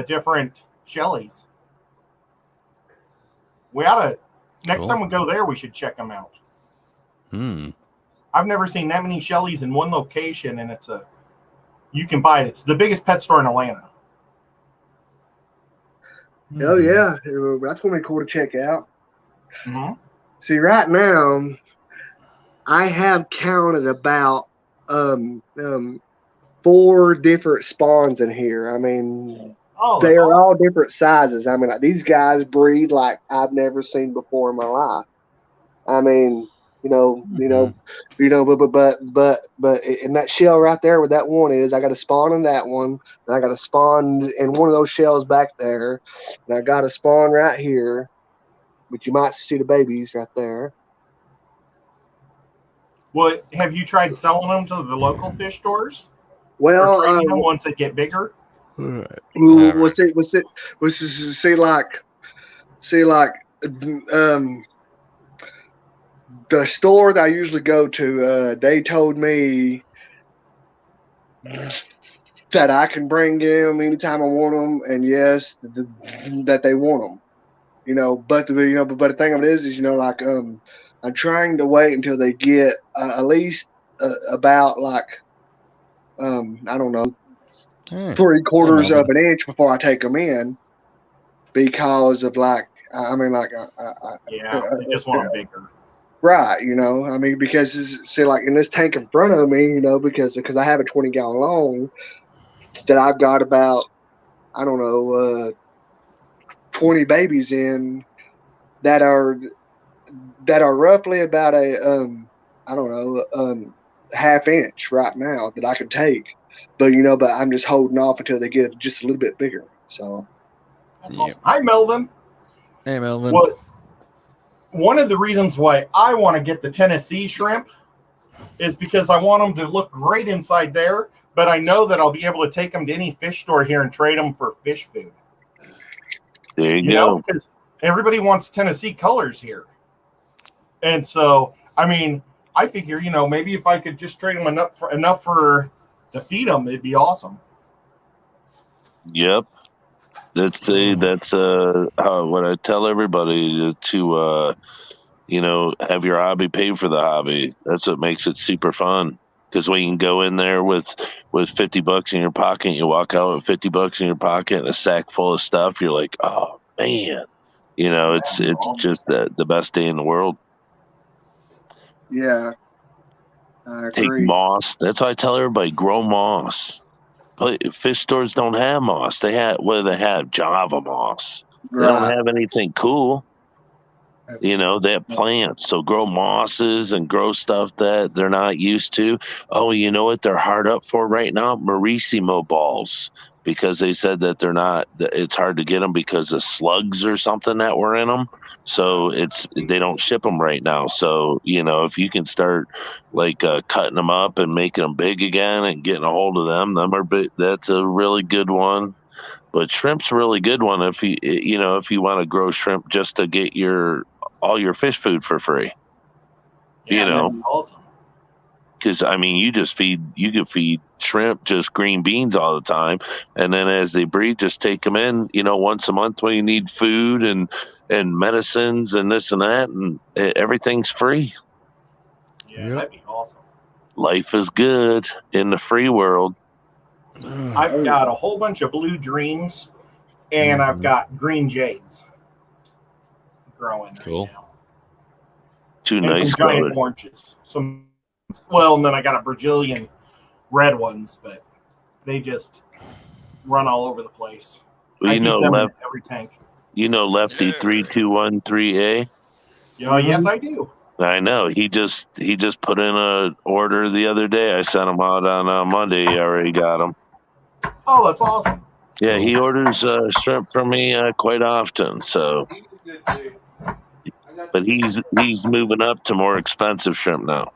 different shellies. We ought to, next time we go there, we should check them out. I've never seen that many shellies in one location, and you can buy it. It's the biggest pet store in Atlanta. Oh, yeah. That's going to be cool to check out. Mm-hmm. See, right now, I have counted about 4 different spawns in here. I mean, they are all different sizes. I mean, these guys breed like I've never seen before in my life. I mean, but in that shell right there where that one is, I got a spawn in that one, and I got a spawn in one of those shells back there, and I got a spawn right here, but you might see the babies right there. Well, have you tried selling them to the local fish stores? Well, or trading them once they get bigger. We'll see the store that I usually go to, they told me that I can bring them anytime I want them, and yes, that they want them. But the thing of it is I'm trying to wait until they get at least about like I don't know, Hey, 3/4 Melvin. of an inch before I take them in because of like I mean like Yeah, they just want them bigger. right, you know, I mean because see like in this tank in front of me, you know, because I have a 20-gallon long that I've got about I don't know 20 babies in that are roughly about a I don't know half inch right now that I could take, but you know, but I'm just holding off until they get just a little bit bigger. So That's Yep. awesome. Hi, Melvin. Hey, Melvin. What? One of the reasons why I want to get the Tennessee shrimp is because I want them to look great inside there, but I know that I'll be able to take them to any fish store here and trade them for fish food. There you You know, go. because everybody wants Tennessee colors here. And so, I mean, I figure, you know, maybe if I could just trade them enough for to feed them, it'd be awesome. Yep. That's what I tell everybody to you know, have your hobby pay for the hobby. That's what makes it super fun. Because when you can go in there with $50 in your pocket, you walk out with $50 in your pocket and a sack full of stuff. You're like, oh man, you know, it's just the best day in the world. yeah, I Take agree. moss. That's why I tell everybody, grow moss. Fish stores don't have moss. They have Java moss. They don't Right. have anything cool. You know, they have plants, so grow mosses and grow stuff that they're not used to. Oh, you know what they're hard up for right now? Marissimo balls, because they said that it's hard to get them because of slugs or something that were in them. So they don't ship them right now. So, you know, if you can start like cutting them up and making them big again and getting a hold of them are big. That's a really good one. But shrimp's a really good one if you want to grow shrimp just to get all your fish food for free. Yeah, You know, that'd be awesome. because I mean, you can feed shrimp just green beans all the time, and then as they breed, just take them in, you know, once a month when you need food and medicines and this and that, and everything's free. Yeah, Yep. that'd be awesome. Life is good in the free world. I've got a whole bunch of blue dreams, and I've Mhm. got green jades growing Cool. right now. Two And nice some giant colors. oranges. And then I got a Brazilian red ones, but they just run all over the place. Well, I keep them in every tank. Lefty 3213A. Yeah, yes, I do. I know. He just put in a order the other day. I sent him out on Monday. He already got him. Oh, that's awesome. Yeah, he orders shrimp from me quite often. So, He's a good dude. but he's moving up to more expensive shrimp now.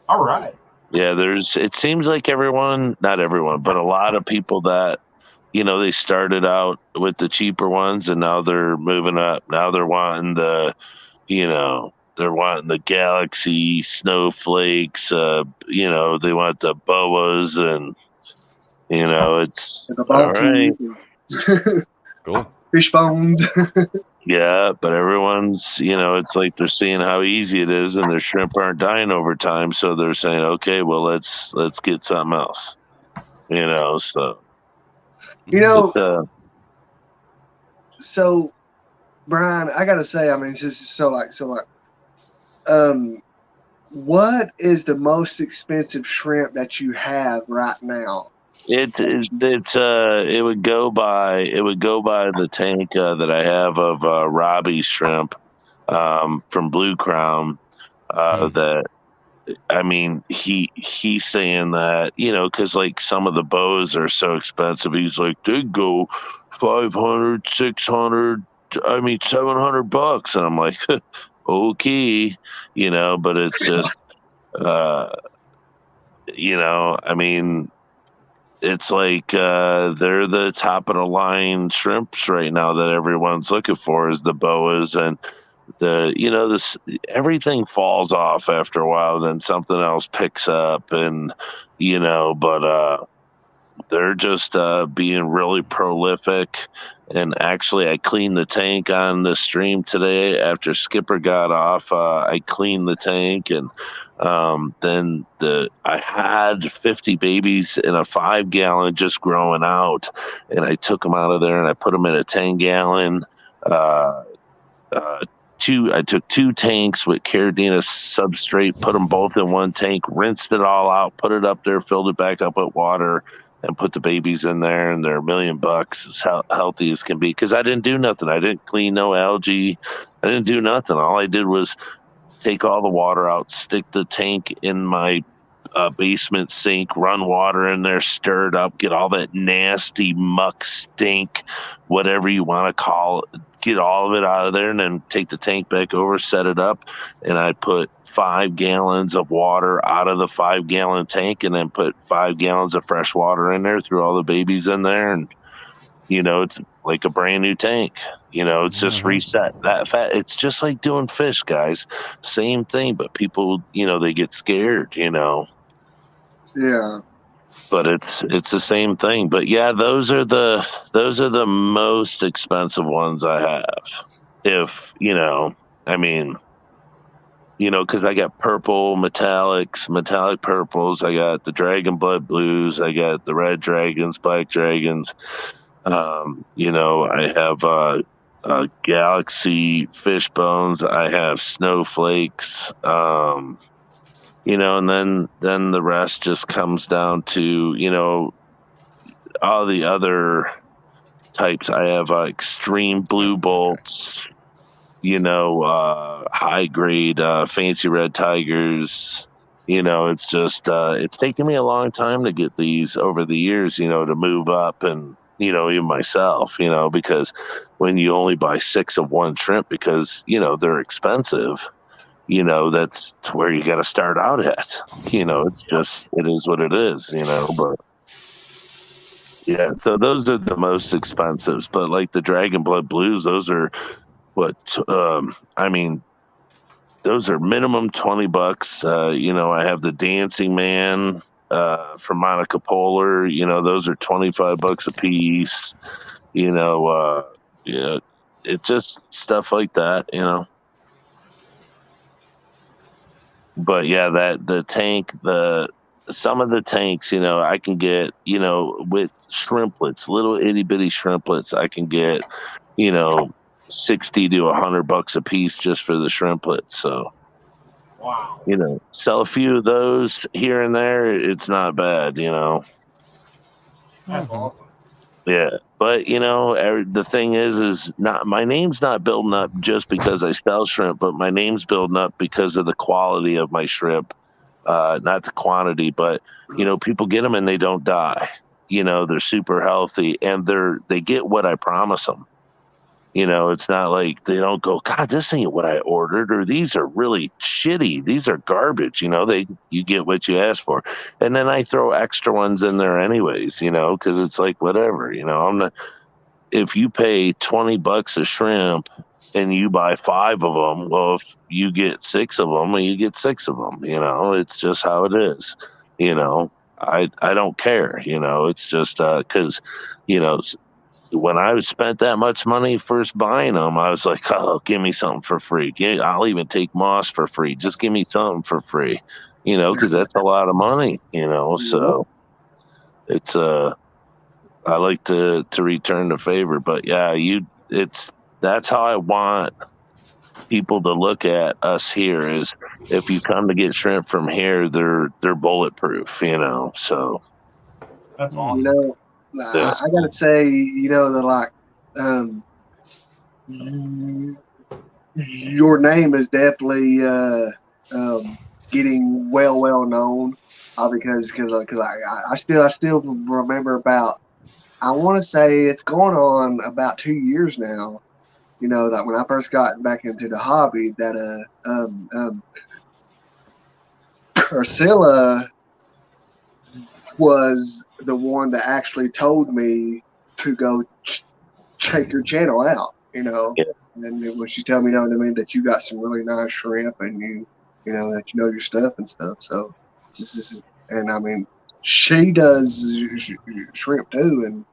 All right. Yeah, it seems like not everyone, but a lot of people that, you know, they started out with the cheaper ones and now they're moving up. Now they're wanting they're wanting the Galaxy snowflakes. You know, they want the boas, and you know, it's And the all right. Cool. Fish bones. Yeah, but everyone's, you know, it's like they're seeing how easy it is, and their shrimp aren't dying over time, so they're saying, okay, well, let's get something else. You know, so You know, it's so Brian, I gotta say, I mean, this is so like, what is the most expensive shrimp that you have right now? it would go by the tank that I have of Robbie shrimp from Blue Crown. That I mean, he's saying that, you know, because like some of the bows are so expensive. He's like, they go 500, 600, I mean, $700, and I'm like, okay, you know, but it's just, you know, I mean, it's like they're the top of the line shrimps right now that everyone's looking for is the boas, and this everything falls off after a while, then something else picks up, and but they're just being really prolific. And actually, I cleaned the tank on the stream today after Skipper got off. I cleaned the tank, and Then I had 50 babies in a 5-gallon just growing out, and I took them out of there and I put them in a 10-gallon. I took 2 tanks with Caradina substrate, put them both in one tank, rinsed it all out, put it up there, filled it back up with water, and put the babies in there, and they're $1 million, as healthy as can be. Because I didn't do nothing. I didn't clean no algae. I didn't do nothing. All I did was take all the water out, stick the tank in my basement sink, run water in there, stir it up, get all that nasty muck, stink, whatever you want to call it, get all of it out of there, and then take the tank back over, set it up, and I put 5 gallons of water out of the 5-gallon tank, and then put 5 gallons of fresh water in there, threw all the babies in there, and it's like a brand new tank. It's just reset that fat. It's just like doing fish, guys. Same thing, but people, they get scared, Yeah. But it's the same thing. But yeah, those are the most expensive ones I have. If I mean, because I got purple metallic purples. I got the dragon blood blues. I got the red dragons, black dragons. I have galaxy fish bones. I have snowflakes. And then the rest just comes down to all the other types. I have extreme blue bolts. High grade fancy red tigers. It's just it's taken me a long time to get these over the years. To move up and even myself. Because when you only buy 6 of one shrimp because they're expensive. That's where you got to start out at. It's just, it is what it is, but yeah, so those are the most expensive. But like the Dragon Blood Blues, those are those are minimum $20. I have the Dancing Man from Monica Polar, those are $25 a piece. It's just stuff like that, But yeah, some of the tanks, I can get, with shrimplets, little itty bitty shrimplets, I can get, $60 to $100 a piece just for the shrimplets. So, Wow. Sell a few of those here and there. It's not bad, That's awesome. Yeah, but the thing is not my name's not building up just because I sell shrimp, but my name's building up because of the quality of my shrimp, not the quantity. But people get them and they don't die. They're super healthy and they get what I promise them. It's not like they don't go, God, this ain't what I ordered, or these are really shitty. These are garbage. You get what you ask for. And then I throw extra ones in there anyways, because it's like, whatever, if you pay $20 a shrimp and you buy 5 of them, well, if you get 6 of them, you get 6 of them, it's just how it is. I don't care, it's just, cause when I spent that much money first buying them, I was like, oh, give me something for free. I'll even take moss for free. Just give me something for free, because that's a lot of money, so it's, I like to return the favor, but yeah, that's how I want people to look at us here is if you come to get shrimp from here, they're bulletproof, so. That's awesome. I gotta say, that like, your name is definitely getting well known, because I still remember about, I want to say it's going on about 2 years now. That when I first got back into the hobby, that Ursula was the one that actually told me to go check your channel out, Yeah. And then when she told me, that you got some really nice shrimp and that your stuff and stuff. So and she does shrimp too, and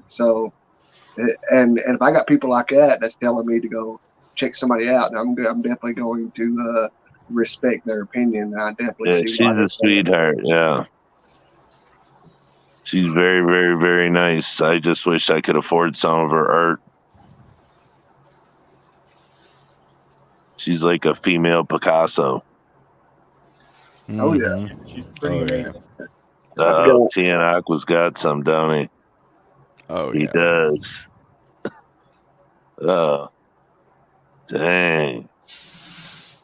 so and if I got people like that that's telling me to go check somebody out, I'm definitely going to respect their opinion. I definitely Yeah, see she's why a they're sweetheart. Yeah. She's very, very, very nice. I just wish I could afford some of her art. She's like a female Picasso. Oh, yeah. Mhm. She's pretty Oh, yeah. amazing. Oh, Tian Aqua's got some, don't he? Oh He yeah. does. Oh, dang.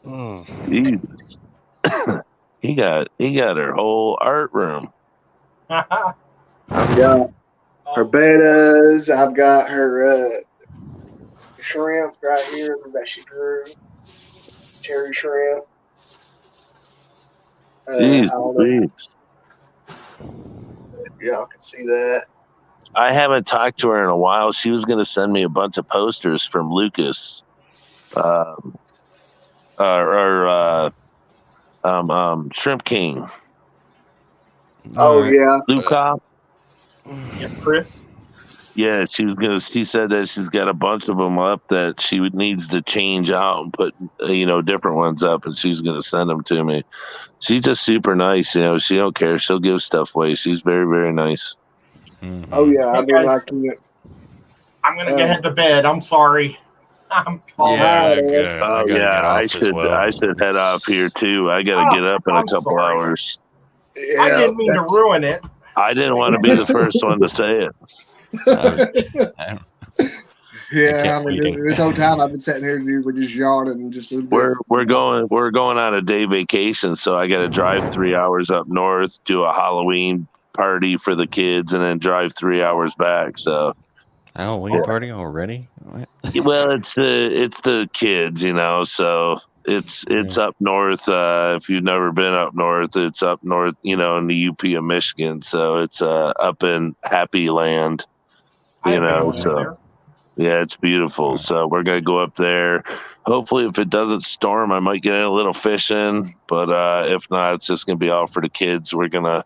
Mm. Jesus. he got her whole art room. I've got her bettas. I've got her shrimp right here that she grew. Cherry shrimp. Jeez, All the, please. y'all can see that. I haven't talked to her in a while. She was going to send me a bunch of posters from Lucas, Shrimp King, Oh, Alright. yeah. Luca. Yeah, Chris. Yeah, she said that she's got a bunch of them up that she needs to change out and put, different ones up, and she's going to send them to me. She's just super nice. She don't care. She'll give stuff away. She's very, very nice. Mhm. Oh, yeah. Hey, I mean, guys. like, I'm gonna head to bed. I'm sorry. I'm calling. Yeah, Alright, I Oh gotta yeah, get off as well. I should head off here too. I got to get up in a I'm couple sorry. hours. yeah, I didn't mean to that's- ruin it. I didn't want to be the first one to say it. I Yeah, I kept mean, waiting. this whole time I've been sitting here, we're just yawning and just a little bit. We're going on a day vacation, so I got to drive 3 hours up north, do a Halloween party for the kids, and then drive 3 hours back. So, Halloween party already? What? well, it's the kids, so it's up north. If you've never been up north, it's up north, in the UP of Michigan. So it's up in Happy Land, I have family so. there. Yeah, it's beautiful. Right. So we're gonna go up there. Hopefully, if it doesn't storm, I might get in a little fishing. But if not, it's just gonna be all for the kids. We're gonna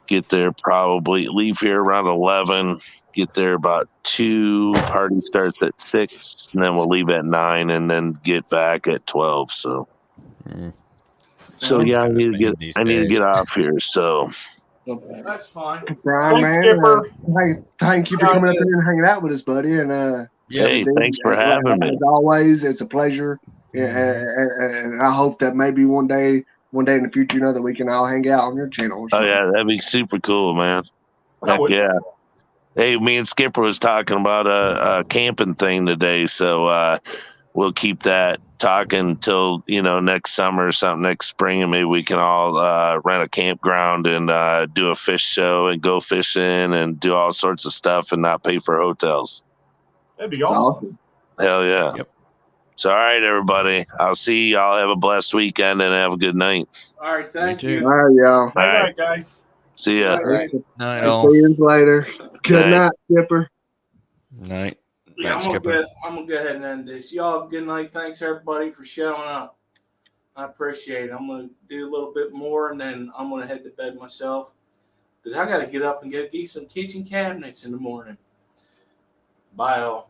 get there probably leave here around 11. Get there about 2. Party starts at 6, and then we'll leave at 9, and then get back at 12. So Mm. Sounds yeah, good these I need to days. get off here. So That's fine. Brian, Thanks, man, Skipper. thank you for coming up here and hanging out with us, buddy. And Yeah. hey, thanks for having me. as always, it's a pleasure. Yeah, Mhm. and I hope that maybe one day in the future, that we can all hang out on your channel. Or Oh something. yeah, that'd be super cool, man. That Heck would- yeah. Hey, me and Skipper was talking about a camping thing today, so we'll keep that talking until next summer or something, next spring, and maybe we can all rent a campground and do a fish show and go fishing and do all sorts of stuff and not pay for hotels. That'd be It's awesome. Hell yeah! Yep. So all right, everybody, I'll see y'all. Have a blessed weekend and have a good night. All right, thank too. you. All right, y'all. Night, All right. night, guys. See ya. All right. Night I'll all. see you later. Good Night. night, Skipper. Night. Yeah, Thanks, I'm Skipper. gonna go ahead and end this. Y'all have a good night. Thanks everybody for showing up. I appreciate it. I'm gonna do a little bit more and then I'm gonna head to bed myself because I gotta get up and go get some kitchen cabinets in the morning. Bye all.